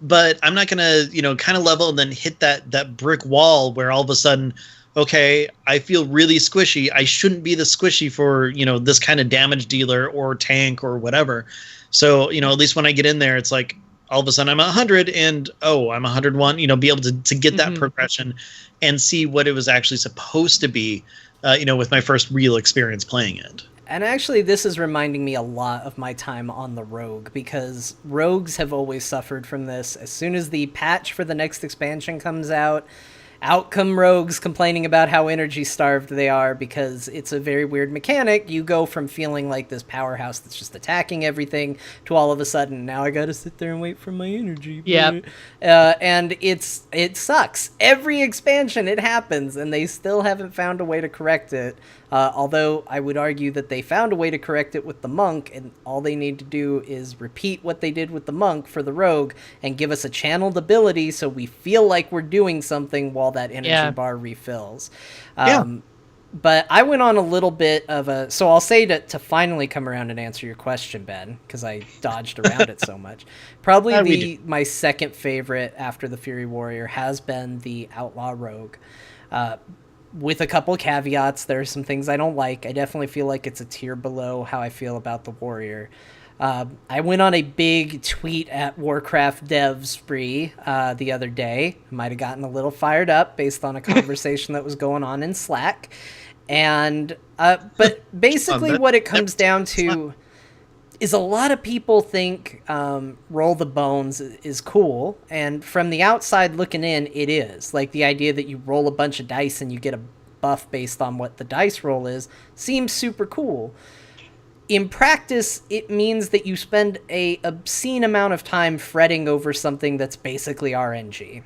But I'm not going to, you know, kind of level and then hit that brick wall where all of a sudden, okay, I feel really squishy. I shouldn't be the squishy for, you know, this kind of damage dealer or tank or whatever. So, you know, at least when I get in there, it's like all of a sudden I'm 100 and, oh, I'm 101, you know, be able to get that progression and see what it was actually supposed to be, you know, with my first real experience playing it. And actually, this is reminding me a lot of my time on the Rogue, because Rogues have always suffered from this. As soon as the patch for the next expansion comes out come Rogues complaining about how energy starved they are, because it's a very weird mechanic. You go from feeling like this powerhouse that's just attacking everything to all of a sudden, now I gotta sit there and wait for my energy. Yeah. And it sucks. Every expansion it happens, and they still haven't found a way to correct it. Although I would argue that they found a way to correct it with the Monk, and all they need to do is repeat what they did with the Monk for the Rogue and give us a channeled ability so we feel like we're doing something while that energy bar refills. But I went on a little bit of a... So I'll say to finally come around and answer your question, Ben, because I dodged around it so much. Probably my second favorite after the Fury Warrior has been the Outlaw Rogue. With a couple caveats, there are some things I don't like. I definitely feel like it's a tier below how I feel about the Warrior. I went on a big tweet at Warcraft dev spree the other day. Might have gotten a little fired up based on a conversation that was going on in Slack. And but basically what it comes down to is a lot of people think roll the bones is cool, and from the outside looking in, it is. Like, the idea that you roll a bunch of dice and you get a buff based on what the dice roll is seems super cool. In practice, it means that you spend a obscene amount of time fretting over something that's basically RNG.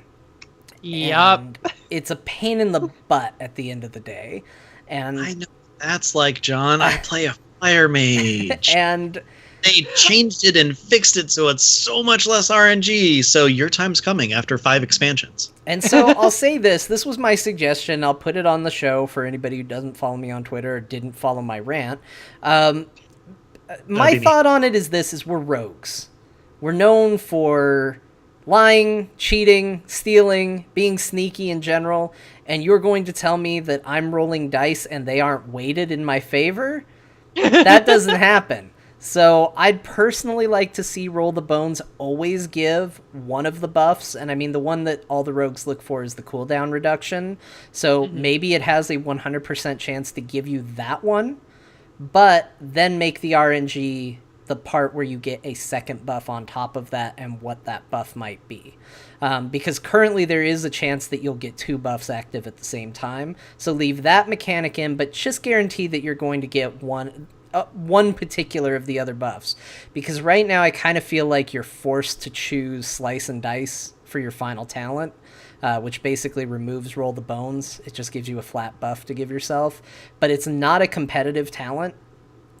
Yup. And it's a pain in the butt at the end of the day. And I know that's like, John. I play a fire mage. And they changed it and fixed it so it's so much less RNG. So your time's coming after 5 expansions. And so I'll say this. This was my suggestion. I'll put it on the show for anybody who doesn't follow me on Twitter or didn't follow my rant. My thought on it is this, is we're rogues. We're known for lying, cheating, stealing, being sneaky in general, and you're going to tell me that I'm rolling dice and they aren't weighted in my favor? That doesn't happen. So I'd personally like to see Roll the Bones always give one of the buffs, and I mean the one that all the rogues look for is the cooldown reduction, so maybe it has a 100% chance to give you that one, but then make the RNG the part where you get a second buff on top of that and what that buff might be. Because currently there is a chance that you'll get 2 buffs active at the same time. So leave that mechanic in, but just guarantee that you're going to get one particular of the other buffs. Because right now I kind of feel like you're forced to choose Slice and Dice for your final talent. Which basically removes Roll the Bones. It just gives you a flat buff to give yourself. But it's not a competitive talent.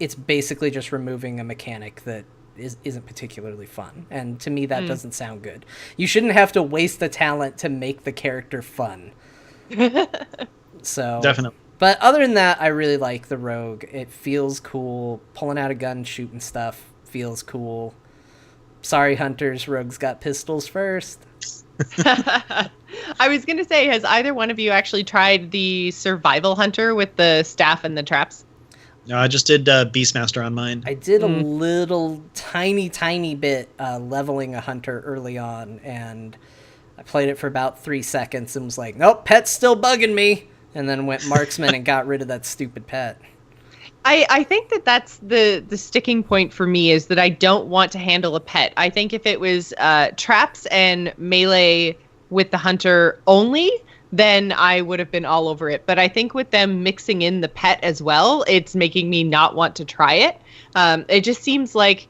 It's basically just removing a mechanic that isn't particularly fun. And to me, that doesn't sound good. You shouldn't have to waste the talent to make the character fun. So Definitely. But other than that, I really like the rogue. It feels cool. Pulling out a gun, shooting stuff feels cool. Sorry, hunters, rogues got pistols first. I was going to say, has either one of you actually tried the survival hunter with the staff and the traps? No, I just did Beastmaster on mine. I did a little tiny bit leveling a hunter early on, and I played it for about 3 seconds and was like, nope, pet's still bugging me, and then went marksman and got rid of that stupid pet. I think that's the sticking point for me, is that I don't want to handle a pet. I think if it was traps and melee with the hunter only, then I would have been all over it. But I think with them mixing in the pet as well, it's making me not want to try it. It just seems like,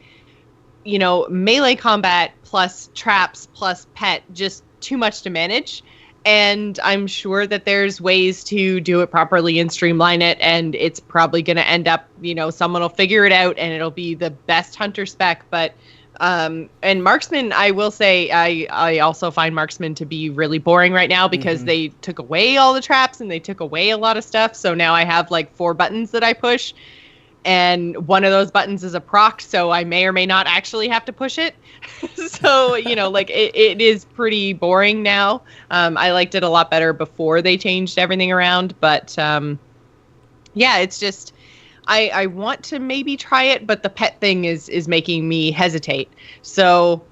melee combat plus traps plus pet, just too much to manage. And I'm sure that there's ways to do it properly and streamline it. And it's probably going to end up, someone will figure it out and it'll be the best hunter spec. But and marksman, I will say, I also find marksman to be really boring right now because they took away all the traps and they took away a lot of stuff. So now I have like 4 buttons that I push, and one of those buttons is a proc, so I may or may not actually have to push it. So, it is pretty boring now. I liked it a lot better before they changed everything around, but it's just, I want to maybe try it, but the pet thing is making me hesitate. So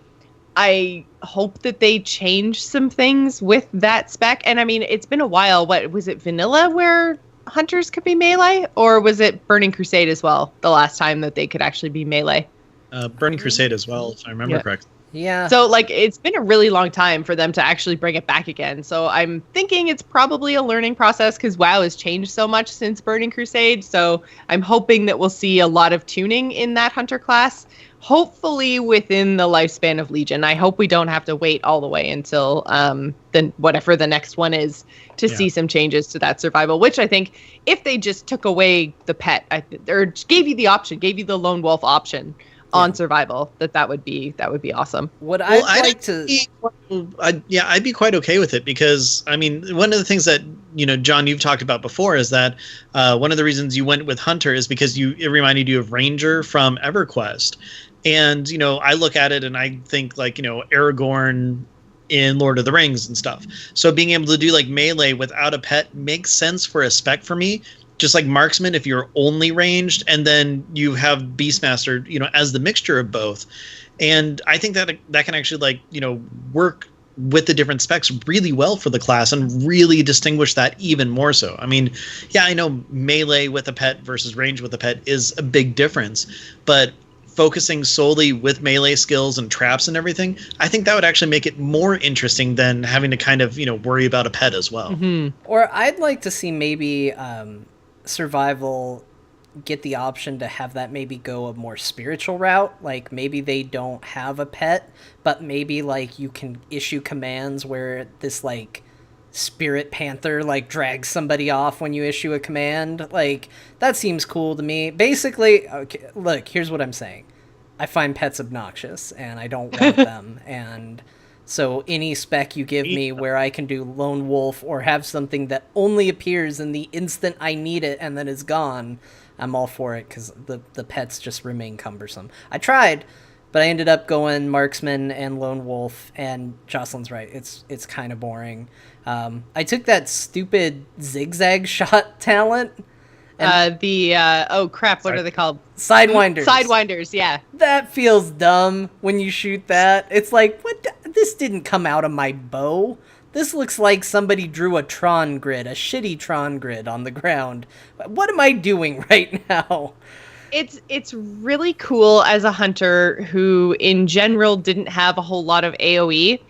I hope that they change some things with that spec. And I mean, it's been a while. What was it, vanilla where hunters could be melee, or was it Burning Crusade as well the last time that they could actually be melee? Burning Crusade as well, if I remember correctly. Yeah. So it's been a really long time for them to actually bring it back again. So I'm thinking it's probably a learning process because WoW has changed so much since Burning Crusade. So I'm hoping that we'll see a lot of tuning in that hunter class, hopefully within the lifespan of Legion. I hope we don't have to wait all the way until then whatever the next one is to see some changes to that survival, which I think if they just took away the pet or gave you the option, gave you the lone wolf option on survival, that would be awesome. I'd be quite okay with it, because I mean, one of the things that John, you've talked about before is that one of the reasons you went with Hunter is because it reminded you of Ranger from EverQuest, and I look at it and I think like Aragorn in Lord of the Rings and stuff. So being able to do like melee without a pet makes sense for a spec for me. Just like marksman, if you're only ranged, and then you have Beastmaster, as the mixture of both. And I think that can actually work with the different specs really well for the class and really distinguish that even more so. I mean, yeah, I know melee with a pet versus range with a pet is a big difference, but focusing solely with melee skills and traps and everything, I think that would actually make it more interesting than having to kind of, worry about a pet as well. Mm-hmm. Or I'd like to see maybe survival get the option to have that maybe go a more spiritual route. Like maybe they don't have a pet, but maybe like you can issue commands where this like spirit panther like drags somebody off when you issue a command. Like that seems cool to me. Basically, okay, look, here's what I'm saying. I find pets obnoxious and I don't want them. And so any spec you give me where I can do lone wolf or have something that only appears in the instant I need it and then is gone, I'm all for it, because the pets just remain cumbersome. I tried, but I ended up going marksman and lone wolf, and Jocelyn's right. It's kind of boring. I took that stupid zigzag shot talent. Oh crap, what are they called? Sidewinders. Sidewinders, yeah. That feels dumb when you shoot that. It's like, what? This didn't come out of my bow. This looks like somebody drew a Tron grid, a shitty Tron grid on the ground. What am I doing right now? It's really cool as a hunter who, in general, didn't have a whole lot of AoE.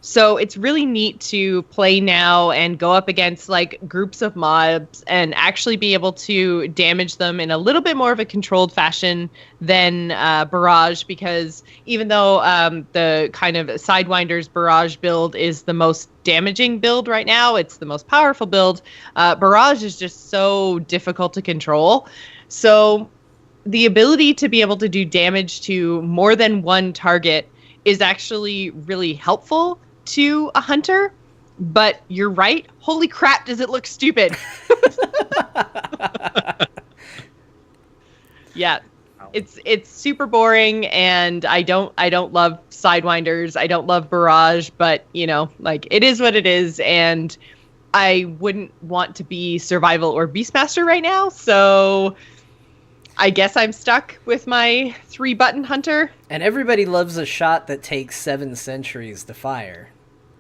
So it's really neat to play now and go up against like groups of mobs and actually be able to damage them in a little bit more of a controlled fashion than Barrage, because even though the kind of Sidewinders Barrage build is the most damaging build right now, it's the most powerful build, Barrage is just so difficult to control. So the ability to be able to do damage to more than one target is actually really helpful to a hunter, but you're right. Holy crap, does it look stupid? Yeah. It's super boring, and I don't love Sidewinders. I don't love Barrage, but like it is what it is, and I wouldn't want to be Survival or Beastmaster right now, so I guess I'm stuck with my 3-button hunter. And everybody loves a shot that takes 7 centuries to fire.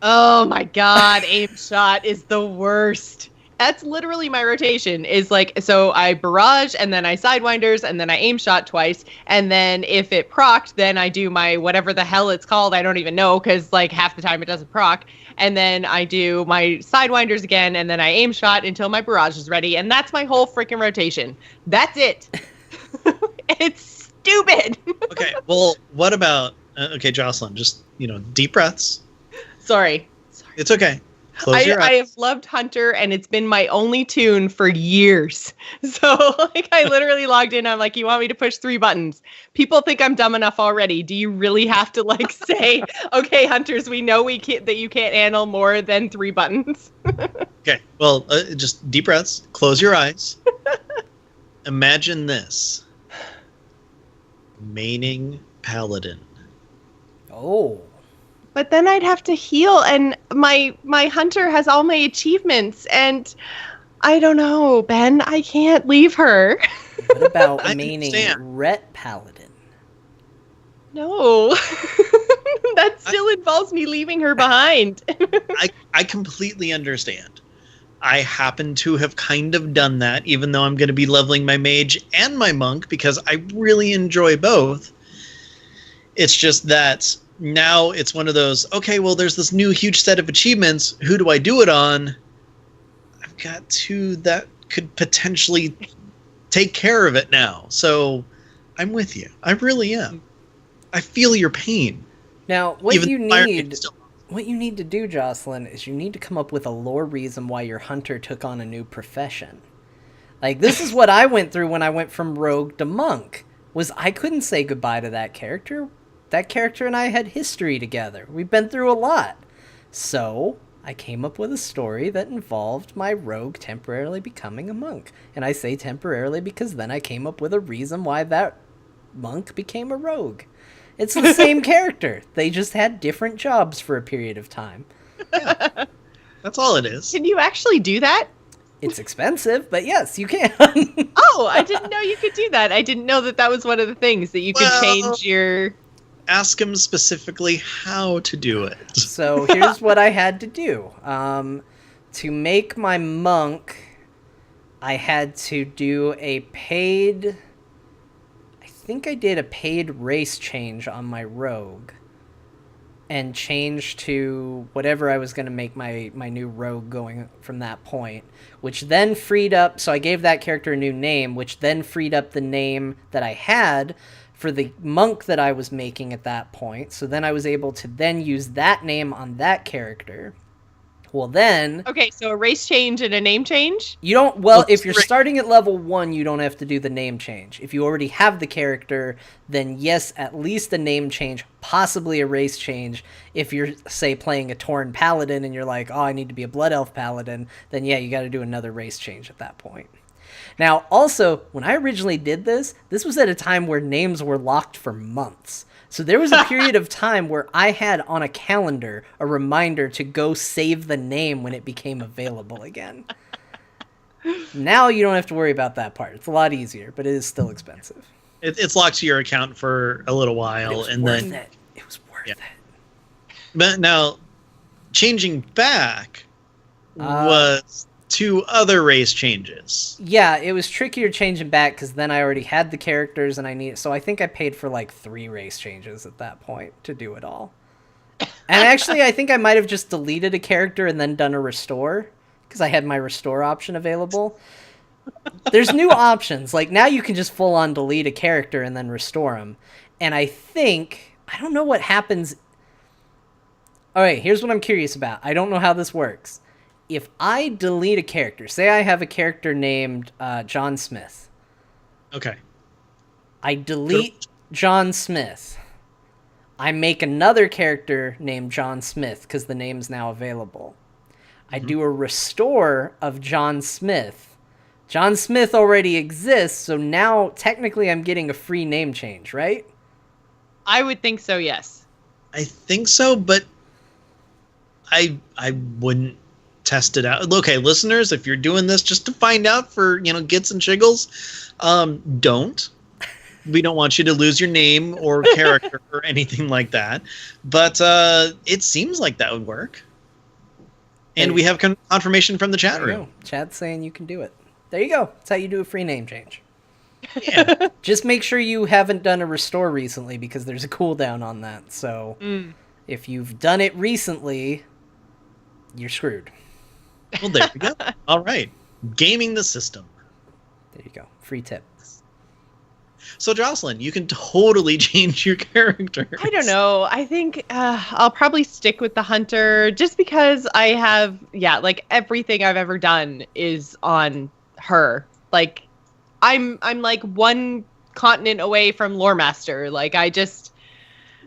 Oh my god, aim shot is the worst. That's literally my rotation, is like, so I barrage, and then I sidewinders, and then I aim shot twice, and then if it procced, then I do my whatever the hell it's called, I don't even know, because like half the time it doesn't proc, and then I do my sidewinders again, and then I aim shot until my barrage is ready, and that's my whole freaking rotation. That's it. It's stupid. Okay, well, what about okay, Jocelyn, just deep breaths. Sorry. It's okay. Close your eyes. I have loved Hunter, and it's been my only tune for years. So like I literally logged in, I'm like, you want me to push 3 buttons? People think I'm dumb enough already. Do you really have to like say, okay, hunters, we know that you can't handle more than 3 buttons? Okay, well, just deep breaths. Close your eyes. Imagine this. Maining Paladin. Oh. But then I'd have to heal, and my hunter has all my achievements, and I don't know, Ben, I can't leave her. What about maining Ret Paladin? No. That still involves me leaving her behind. I completely understand. I happen to have kind of done that, even though I'm going to be leveling my mage and my monk, because I really enjoy both. It's just that now it's one of those, okay, well, there's this new huge set of achievements. Who do I do it on? I've got 2 that could potentially take care of it now. So I'm with you. I really am. I feel your pain. Now, what you need to do, Jocelyn, is you need to come up with a lore reason why your hunter took on a new profession. Like, this is what I went through when I went from rogue to monk, was I couldn't say goodbye to that character. That character and I had history together. We've been through a lot. So I came up with a story that involved my rogue temporarily becoming a monk. And I say temporarily because then I came up with a reason why that monk became a rogue. It's the same character. They just had different jobs for a period of time. Yeah. That's all it is. Can you actually do that? It's expensive, but yes, you can. Oh, I didn't know you could do that. I didn't know that was one of the things, that you could change your... ask him specifically how to do it. So here's what I had to do. To make my monk, I had to do a paid... I think I did a paid race change on my rogue. And change to whatever I was going to make my new rogue going from that point. Which then freed up... So I gave that character a new name, which then freed up the name that I had for the monk that I was making at that point. So then I was able to then use that name on that character. Well, then... Okay, so a race change and a name change? You don't... Well, if you're starting at level 1, you don't have to do the name change. If you already have the character, then yes, at least a name change, possibly a race change. If you're, say, playing a Tauren Paladin and you're like, oh, I need to be a Blood Elf Paladin, then yeah, you got to do another race change at that point. Now, also, when I originally did this was at a time where names were locked for months. So there was a period of time where I had on a calendar a reminder to go save the name when it became available again. Now you don't have to worry about that part. It's a lot easier, but it is still expensive. It's locked to your account for a little while, and then it was worth it. But now, changing back was 2 other race changes. Yeah, it was trickier changing back because then I already had the characters and I needed... So I think I paid for like 3 race changes at that point to do it all. And actually, I think I might have just deleted a character and then done a restore because I had my restore option available. There's new options. Like now you can just full on delete a character and then restore them. And I think... I don't know what happens... All right, here's what I'm curious about. I don't know how this works. If I delete a character, say I have a character named John Smith. Okay. I delete John Smith. I make another character named John Smith because the name's now available. I do a restore of John Smith. John Smith already exists, so now technically I'm getting a free name change, right? I would think so, yes. I think so, but I wouldn't test it out. Okay, listeners, if you're doing this just to find out for, gits and jiggles, don't. We don't want you to lose your name or character or anything like that. But it seems like that would work. And we have confirmation from the chat room. Chat's saying you can do it. There you go. That's how you do a free name change. Yeah. Just make sure you haven't done a restore recently because there's a cooldown on that. So if you've done it recently, you're screwed. Well, there we go. All right. Gaming the system. There you go. Free tip. So, Jocelyn, you can totally change your character. I don't know. I think I'll probably stick with the hunter just because I have, like everything I've ever done is on her. Like, I'm like one continent away from lore master. Like, I just,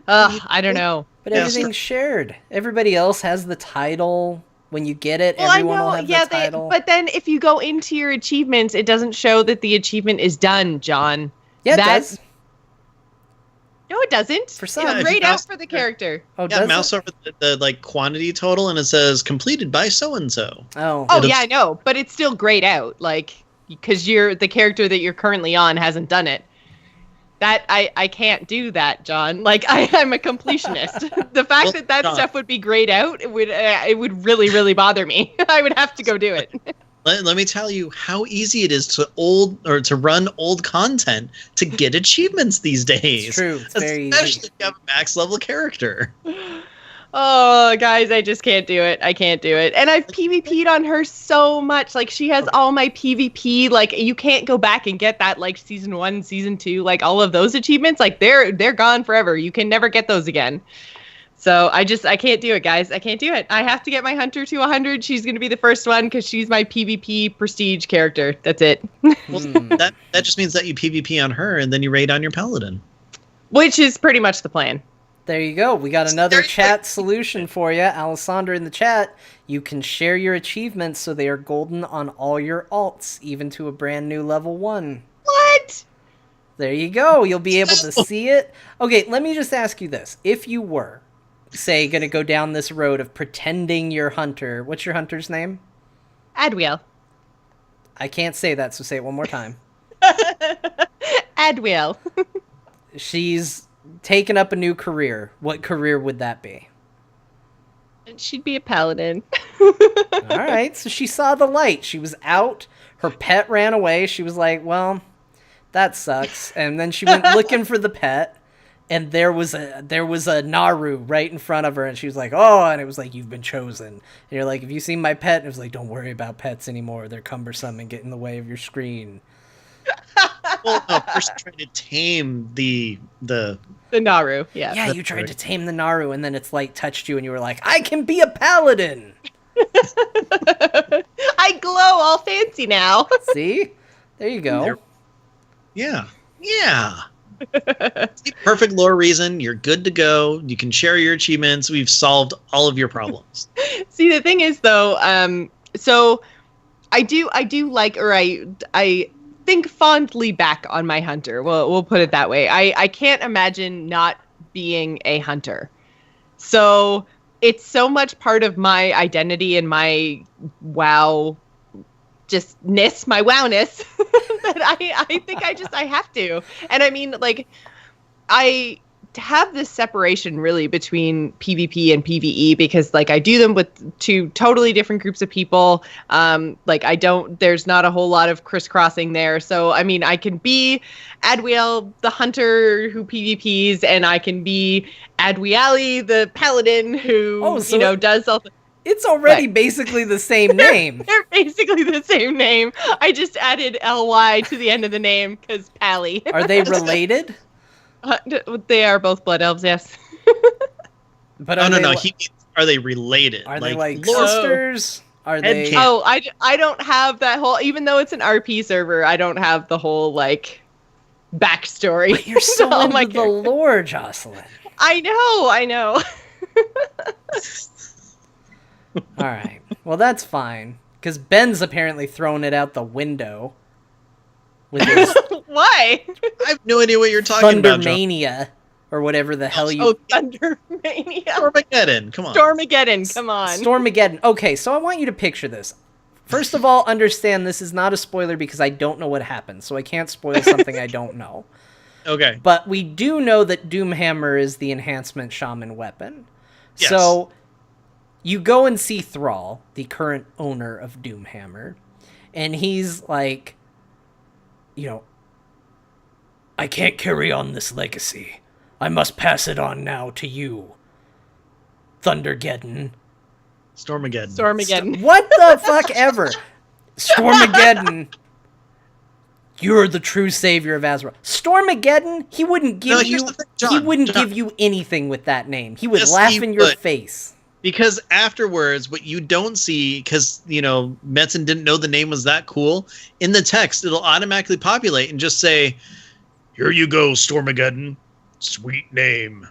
I don't know. But everything's shared. Everybody else has the title. When you get it, everyone will have the title. But then if you go into your achievements, it doesn't show that the achievement is done, John. Yeah, it does. No, it doesn't. For some, it's grayed out for the character. Oh, yeah, mouse over the quantity total, and it says completed by so and so. Oh, yeah, I know, but it's still grayed out, like because the character that you're currently on hasn't done it. That I can't do that, John. Like I'm a completionist. The fact that John, stuff would be grayed out, it would really, really bother me. I would have to go do it. Let me tell you how easy it is to run old content to get achievements these days. It's true. It's very easy. Especially if you have a max level character. Oh, guys, I just can't do it. I can't do it. And I've PvP'd on her so much. Like, she has all my PvP. Like, you can't go back and get that, like, Season 1, Season 2, like, all of those achievements. Like, they're gone forever. You can never get those again. So, I can't do it, guys. I can't do it. I have to get my Hunter to 100. She's going to be the first one because she's my PvP prestige character. That's it. Well, that just means that you PvP on her and then you raid on your Paladin. Which is pretty much the plan. There you go. We got another chat solution for you. Alessandra in the chat, you can share your achievements so they are golden on all your alts, even to a brand new level 1. What? There you go. You'll be able to see it. Okay, let me just ask you this. If you were, say, going to go down this road of pretending you're Hunter, what's your Hunter's name? Adwiel. I can't say that, so say it one more time. Adwiel. She's taken up a new career, what career would that be? She'd be a paladin. All right, so she saw the light. She was out. Her pet ran away. She was like, well, that sucks. And then she went looking for the pet, and there was a Naru right in front of her, and she was like, oh, and it was like, you've been chosen. And you're like, have you seen my pet? And it was like, don't worry about pets anymore. They're cumbersome and get in the way of your screen. Well, no, first trying to tame the Naru, yeah. Yeah, you tried to tame the Naru, and then its light touched you, and you were like, I can be a paladin! I glow all fancy now. See? There you go. Yeah. See, perfect lore reason. You're good to go. You can share your achievements. We've solved all of your problems. See, the thing is, though, so I do like, or I think fondly back on my hunter. We'll put it that way. I can't imagine not being a hunter. So it's so much part of my identity and my my wowness that I think I have to. And I mean, like, I have this separation really between PvP and PvE because, like, I do them with two totally different groups of people. There's not a whole lot of crisscrossing there. So, I mean, I can be Adwiel, the hunter who PvPs, and I can be Adwiali, the paladin who, does all the... It's already basically the same name. They're basically the same name. I just added LY to the end of the name because Pally. Are they related? They are both blood elves, yes. But no. Are they related? Are they like sisters? Are they? Oh, I don't have that whole. Even though it's an RP server, I don't have the whole like backstory. But you're so into the lore, Jocelyn. I know. All right. Well, that's fine because Ben's apparently thrown it out the window. With his Why? I have no idea what you're talking about, John. Thundermania, or whatever the hell you... Oh, Thundermania. Stormageddon, come on. Stormageddon, come on. Stormageddon. Okay, so I want you to picture this. First of all, understand this is not a spoiler because I don't know what happened, so I can't spoil something I don't know. Okay. But we do know that Doomhammer is the enhancement shaman weapon. Yes. So you go and see Thrall, the current owner of Doomhammer, and he's like... I can't carry on this legacy. I must pass it on now to you, Thundergeddon. Stormageddon. What the fuck ever? Stormageddon. You're the true savior of Azeroth. Stormageddon, he wouldn't give give you anything with that name. He would laugh in your face. Because afterwards, what you don't see, because, Metzen didn't know the name was that cool, in the text, it'll automatically populate and just say, here you go, Stormageddon. Sweet name.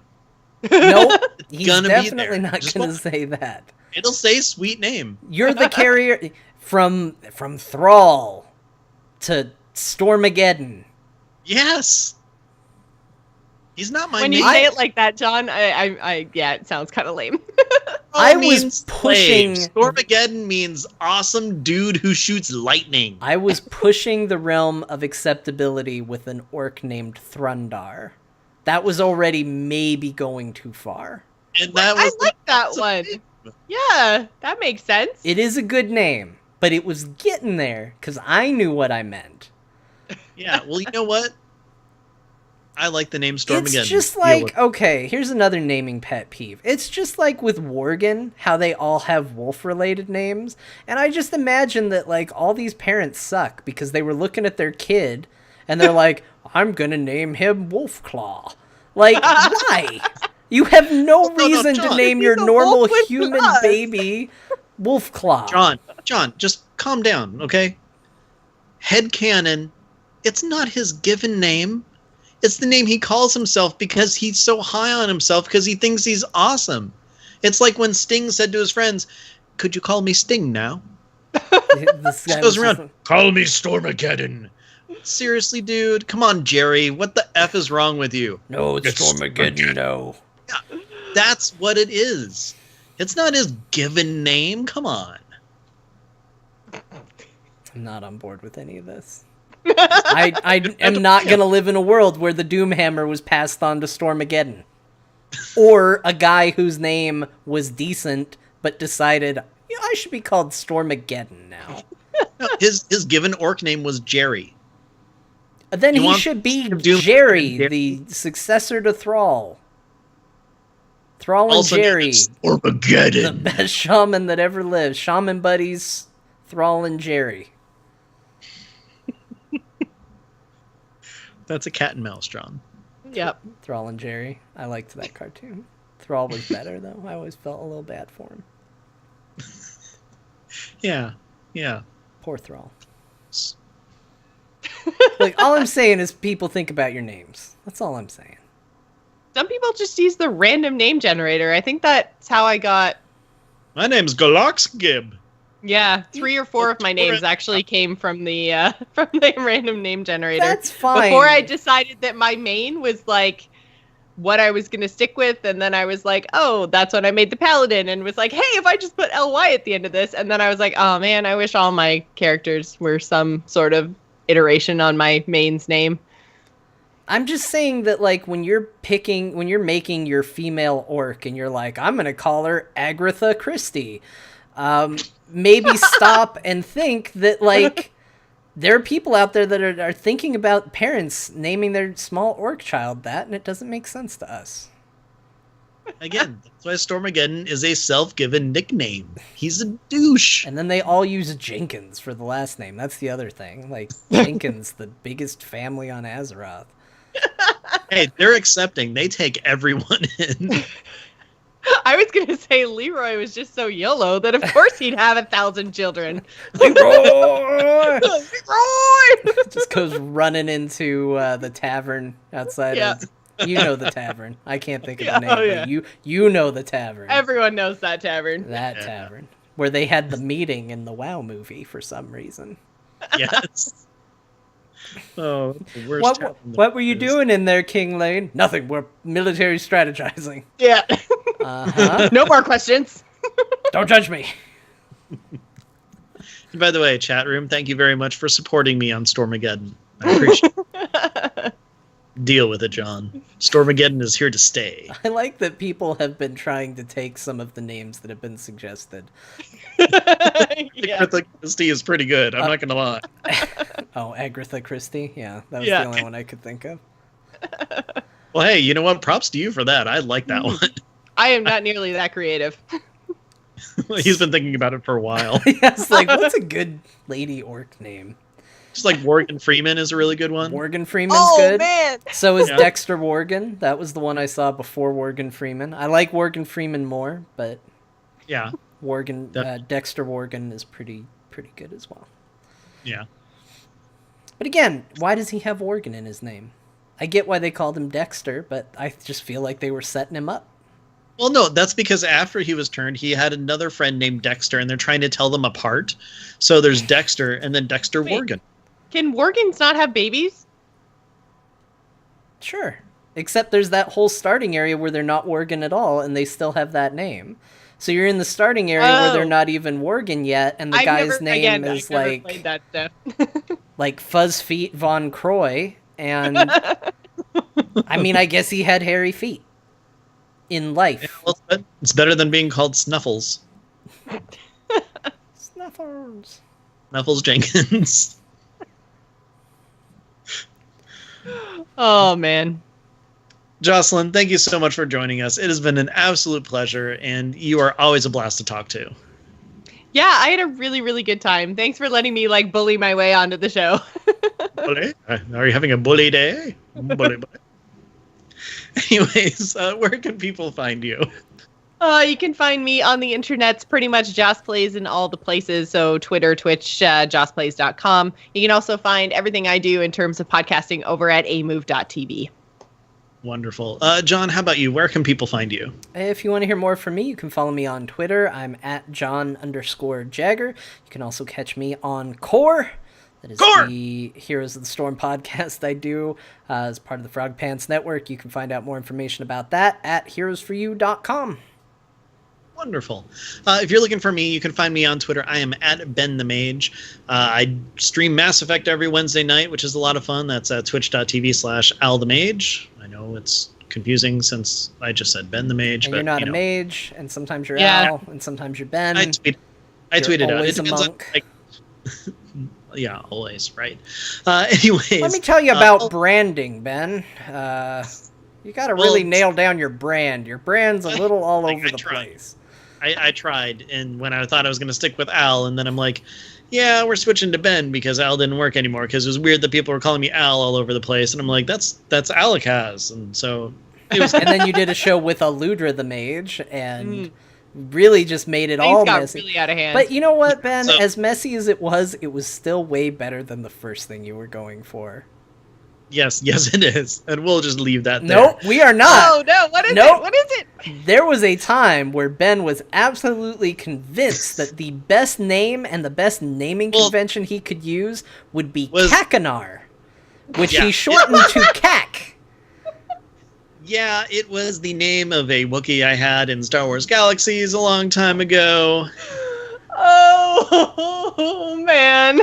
Nope, he's definitely not going to say that. It'll say sweet name. You're the carrier from Thrall to Stormageddon. Yes. He's not my name. When you say it like that, John, it sounds kind of lame. I was pushing... Stormageddon means awesome dude who shoots lightning. I was pushing the realm of acceptability with an orc named Thrundar. That was already maybe going too far. And that was I like that one. Yeah, that makes sense. It is a good name, but it was getting there because I knew what I meant. Yeah, well, you know what? I like the name Stormageddon. It's just like, okay, here's another naming pet peeve. It's just like with Worgen, how they all have wolf-related names. And I just imagine that, like, all these parents suck because they were looking at their kid and they're like, I'm going to name him Wolfclaw. Like, why? You have no reason to name your normal human baby Wolfclaw. John, just calm down, okay? Headcanon, it's not his given name. It's the name he calls himself because he's so high on himself because he thinks he's awesome. It's like when Sting said to his friends, could you call me Sting now? This guy goes around, call me Stormageddon. Seriously, dude? Come on, Jerry. What the F is wrong with you? No, it's Stormageddon, no. Yeah, that's what it is. It's not his given name. Come on. I'm not on board with any of this. I am not going to live in a world where the Doomhammer was passed on to Stormageddon. Or a guy whose name was decent, but decided, I should be called Stormageddon now. No, his given orc name was Jerry. Then he should be Jerry, the successor to Thrall. Thrall and Also Jerry. Stormageddon. The best shaman that ever lived. Shaman buddies, Thrall and Jerry. That's a cat and mouse, John. Yep. Thrall and Jerry. I liked that cartoon. Thrall was better, though. I always felt a little bad for him. Yeah. Poor Thrall. Like, all I'm saying is people think about your names. That's all I'm saying. Some people just use the random name generator. I think that's how I got... My name's Galoxgib. Yeah, 3 or 4 of my names actually came from the random name generator. That's fine. Before I decided that my main was like what I was gonna stick with, and then I was like, oh, that's when I made the paladin, and was like, hey, if I just put LY at the end of this, and then I was like, oh man, I wish all my characters were some sort of iteration on my main's name. I'm just saying that, like, when you're making your female orc, and you're like, I'm gonna call her Agatha Christie. Maybe stop and think that, like, there are people out there that are thinking about parents naming their small orc child that, and it doesn't make sense to us. Again, that's why Stormageddon is a self-given nickname. He's a douche. And then they all use Jenkins for the last name. That's the other thing. Like, Jenkins, the biggest family on Azeroth. Hey, they're accepting. They take everyone in. I was going to say Leroy was just so YOLO that of course he'd have 1,000 children. Leroy! Leroy! Just goes running into the tavern outside of... You know the tavern. I can't think of the name, but you know the tavern. Everyone knows that tavern. That tavern. Where they had the meeting in the WoW movie for some reason. Yes. Oh, the worst. What were you doing in there, King Lane? Nothing. We're military strategizing. Yeah. No more questions. Don't judge me. And by the way, chat room, thank you very much for supporting me on Stormageddon. I appreciate it. Deal with it, John. Stormageddon is here to stay. I like that people have been trying to take some of the names that have been suggested. Agatha Christie is pretty good. I'm not going to lie. Oh, Agatha Christie? Yeah, that was the only one I could think of. Well, hey, you know what? Props to you for that. I like that one. I am not nearly that creative. He's been thinking about it for a while. Yes, like, what's a good lady orc name? Just like Morgan Freeman is a really good one. Morgan Freeman's good. Oh, man! So is Dexter Worgen. That was the one I saw before Morgan Freeman. I like Morgan Freeman more, but yeah, Dexter Worgen is pretty good as well. Yeah. But again, why does he have Worgen in his name? I get why they called him Dexter, but I just feel like they were setting him up. Well, no, that's because after he was turned, he had another friend named Dexter, and they're trying to tell them apart. So there's Dexter, and then Dexter Worgen. Can Worgens not have babies? Sure. Except there's that whole starting area where they're not Worgen at all, and they still have that name. So you're in the starting area where they're not even Worgen yet, and the guy's name is like that stuff. like Fuzzfeet von Croy, and I mean, I guess he had hairy feet in life. Yeah, well, it's better than being called Snuffles. Snuffles. Snuffles Jenkins. Oh, man. Jocelyn, thank you so much for joining us. It has been an absolute pleasure, and you are always a blast to talk to. Yeah, I had a really, really good time. Thanks for letting me, like, bully my way onto the show. Bully? Are you having a bully day? Bully. Anyways, where can people find you? You can find me on the internets, pretty much Joss Plays in all the places. So Twitter, Twitch, jossplays.com. You can also find everything I do in terms of podcasting over at amove.tv. Wonderful. John, how about you? Where can people find you? If you want to hear more from me, you can follow me on Twitter. I'm at John_Jagger. You can also catch me on Core. That is the Heroes of the Storm podcast I do as part of the Frog Pants Network. You can find out more information about that at heroesforyou.com. Wonderful. If you're looking for me, you can find me on Twitter. I am at Ben the Mage. I stream Mass Effect every Wednesday night, which is a lot of fun. That's at twitch.tv/AlTheMage. I know it's confusing since I just said Ben the Mage. And but you're not a mage, and sometimes you're Yeah. Al, and sometimes you're Ben. I tweeted out. Always It a depends on, monk. like, yeah, always, right. Anyways. Let me tell you about branding, Ben. You got to really nail down your brand. Your brand's a little all over the place. I tried, and when I thought I was going to stick with Al, and then I'm like, yeah, we're switching to Ben because Al didn't work anymore, because it was weird that people were calling me Al all over the place, and I'm like, that's Alikaz, and so... And then you did a show with Aludra the Mage, and really just made it all messy. Really out of hand. But you know what, Ben? So- as messy as it was still way better than the first thing you were going for. Yes, it is, and we'll just leave that there. Nope, we are not. Oh, no, what is Nope. it? What is it? There was a time where Ben was absolutely convinced that the best name and the best naming convention he could use would be Kakanar, which he shortened to Kak. Yeah, it was the name of a Wookiee I had in Star Wars Galaxies a long time ago. Oh, man.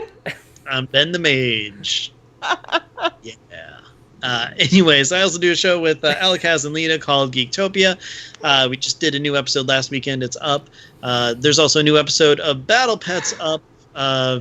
I'm Ben the Mage. Yeah. Anyways, I also do a show with Alikaz and Lita called Geektopia. We just did a new episode last weekend. It's up. There's also a new episode of Battle Pets up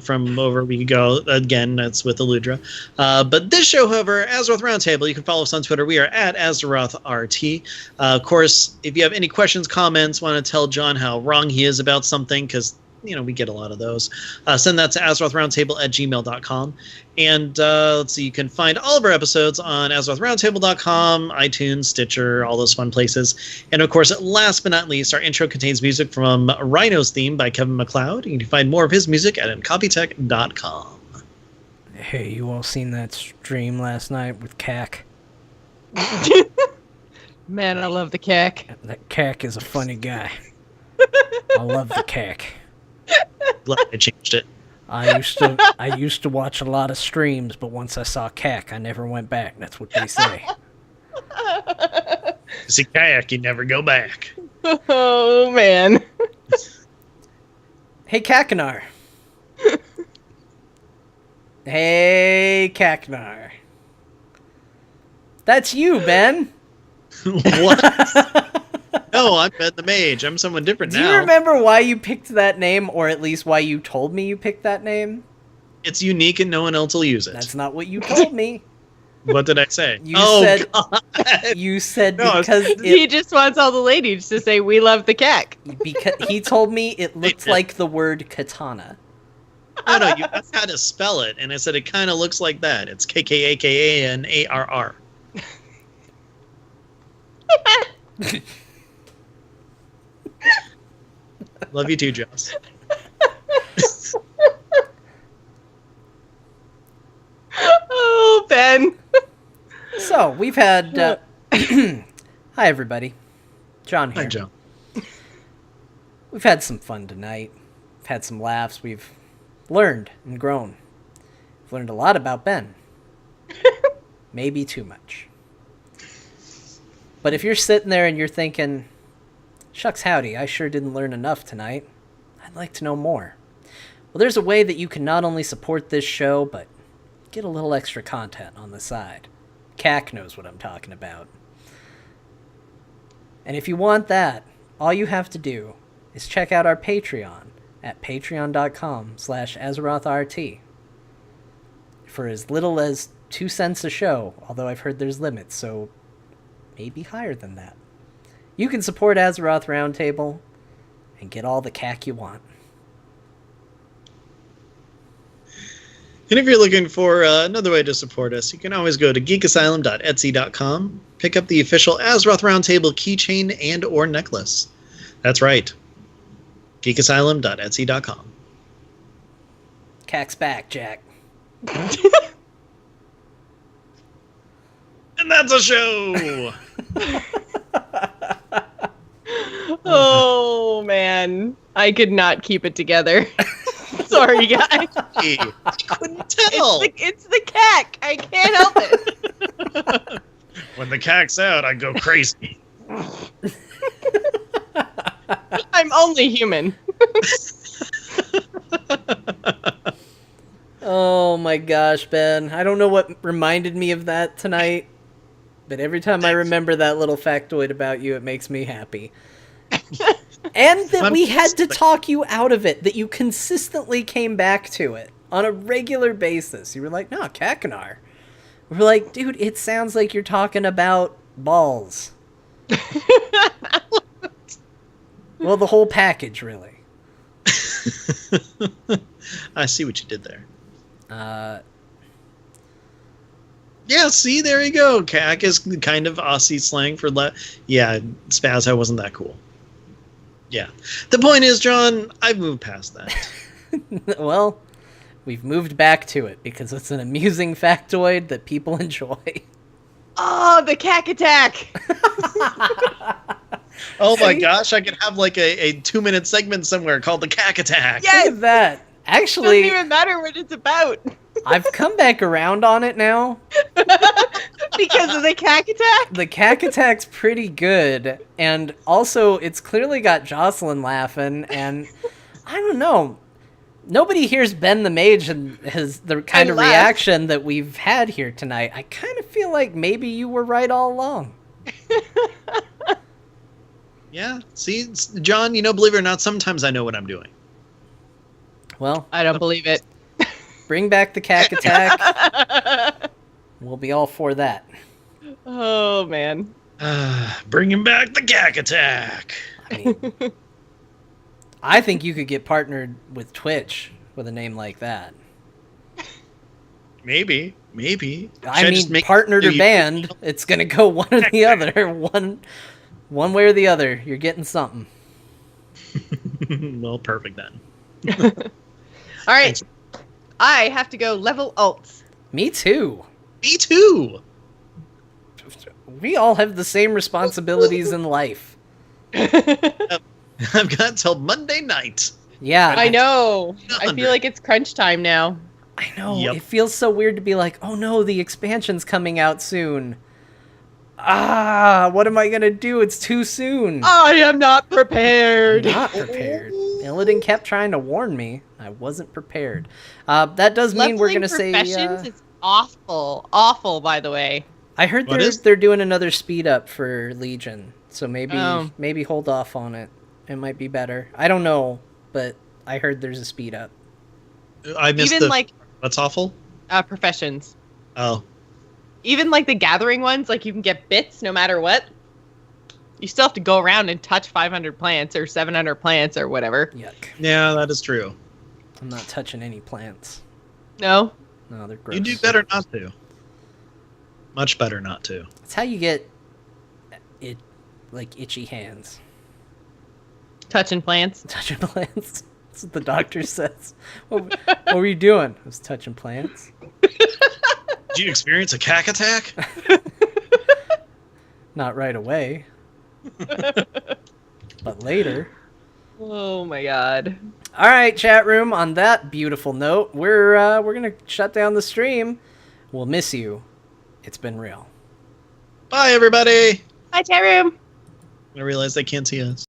from over a week ago. Again, that's with Aludra. But this show, however, Azeroth Roundtable, you can follow us on Twitter. We are at AzerothRT. Of course, if you have any questions, comments, want to tell John how wrong he is about something, because we get a lot of those. Send that to AzerothRoundtable@gmail.com. And let's see, you can find all of our episodes on AzerothRoundtable.com, iTunes, Stitcher, all those fun places. And of course, last but not least, our intro contains music from Rhino's Theme by Kevin MacLeod. You can find more of his music at Incompetech.com. Hey, you all seen that stream last night with Kak? Man, I love the Kak. That Kak is a funny guy. I love the Kak. Glad I changed it. I used to watch a lot of streams, but once I saw Kak, I never went back. That's what they say. See kayak, you never go back. Oh, man. Hey, Kakanar. Hey, Kakanar. That's you, Ben. What? No, I'm Ben the Mage. I'm someone different now. Do you remember why you picked that name, or at least why you told me you picked that name? It's unique and no one else will use it. That's not what you told me. What did I say? God. You said because he just wants all the ladies to say, we love the Kak. Because he told me it looked like the word katana. No, you asked how to spell it, and I said it kind of looks like that. It's KKAKANARR. Love you too, Joss. Oh, Ben. So, we've had... Hi, everybody. John here. Hi, John. We've had some fun tonight. We've had some laughs. We've learned and grown. We've learned a lot about Ben. Maybe too much. But if you're sitting there and you're thinking, shucks howdy, I sure didn't learn enough tonight, I'd like to know more. Well, there's a way that you can not only support this show, but get a little extra content on the side. Kak knows what I'm talking about. And if you want that, all you have to do is check out our Patreon at patreon.com/AzerothRT. For as little as 2 cents a show, although I've heard there's limits, so maybe higher than that. You can support Azeroth Roundtable and get all the Kak you want. And if you're looking for another way to support us, you can always go to geekasylum.etsy.com, pick up the official Azeroth Roundtable keychain and or necklace. That's right. geekasylum.etsy.com. Kak's back, Jack. And that's a show! Oh, man. I could not keep it together. Sorry, guys. I couldn't tell! It's the Kak. I can't help it. When the Kak's out, I go crazy. I I'm only human. Oh my gosh, Ben. I don't know what reminded me of that tonight, but every time I remember that little factoid about you, it makes me happy. And that we had to talk you out of it, that you consistently came back to it on a regular basis. You were like, no, Kakinar. We're like, dude, it sounds like you're talking about balls. Well, the whole package, really. I see what you did there. Yeah, see, there you go. Cack is kind of Aussie slang for yeah, Spazzo wasn't that cool. Yeah. The point is, John, I've moved past that. Well, we've moved back to it because it's an amusing factoid that people enjoy. Oh, the cack attack! Oh my gosh, I could have like a 2-minute segment somewhere called the Cack Attack. Yes! Look at that. Actually, It doesn't even matter what it's about. I've come back around on it now. Because of the cack attack? The cack attack's pretty good, and also it's clearly got Jocelyn laughing, and I don't know. Nobody hears Ben the Mage and the kind of reaction that we've had here tonight. I kind of feel like maybe you were right all along. Yeah, see, John, believe it or not, sometimes I know what I'm doing. Well, I don't believe it. Bring back the cack attack. We'll be all for that. Oh, man. Bringing back the Cack Attack. I mean, I think you could get partnered with Twitch with a name like that. Maybe. I mean, partnered or banned, it's going to go one or the other. One way or the other. You're getting something. Well, perfect then. All right. I have to go level alts. Me too. Me too. We all have the same responsibilities in life. I've got till Monday night. Yeah. I know. I feel like it's crunch time now. I know. Yep. It feels so weird to be like, oh no, the expansion's coming out soon. What am I going to do? It's too soon. I am not prepared. Not prepared. Illidan kept trying to warn me. I wasn't prepared. That does mean we're going to say... Professions is awful. Awful, by the way. I heard they're doing another speed up for Legion, so maybe hold off on it. It might be better. I don't know, but I heard there's a speed up. I missed what's awful? Professions. Oh. Even like the gathering ones, like you can get bits no matter what. You still have to go around and touch 500 plants or 700 plants or whatever. Yuck. Yeah, that is true. I'm not touching any plants. No? No, they're gross. You do better not to. Much better not to. That's how you get itchy hands. Touching plants? Touching plants. That's what the doctor says. What were you doing? I was touching plants. Did you experience a cack attack? Not right away. But later. Oh my god. All right, chat room. On that beautiful note, we're gonna shut down the stream. We'll miss you. It's been real. Bye, everybody. Bye, chat room. I realize they can't see us.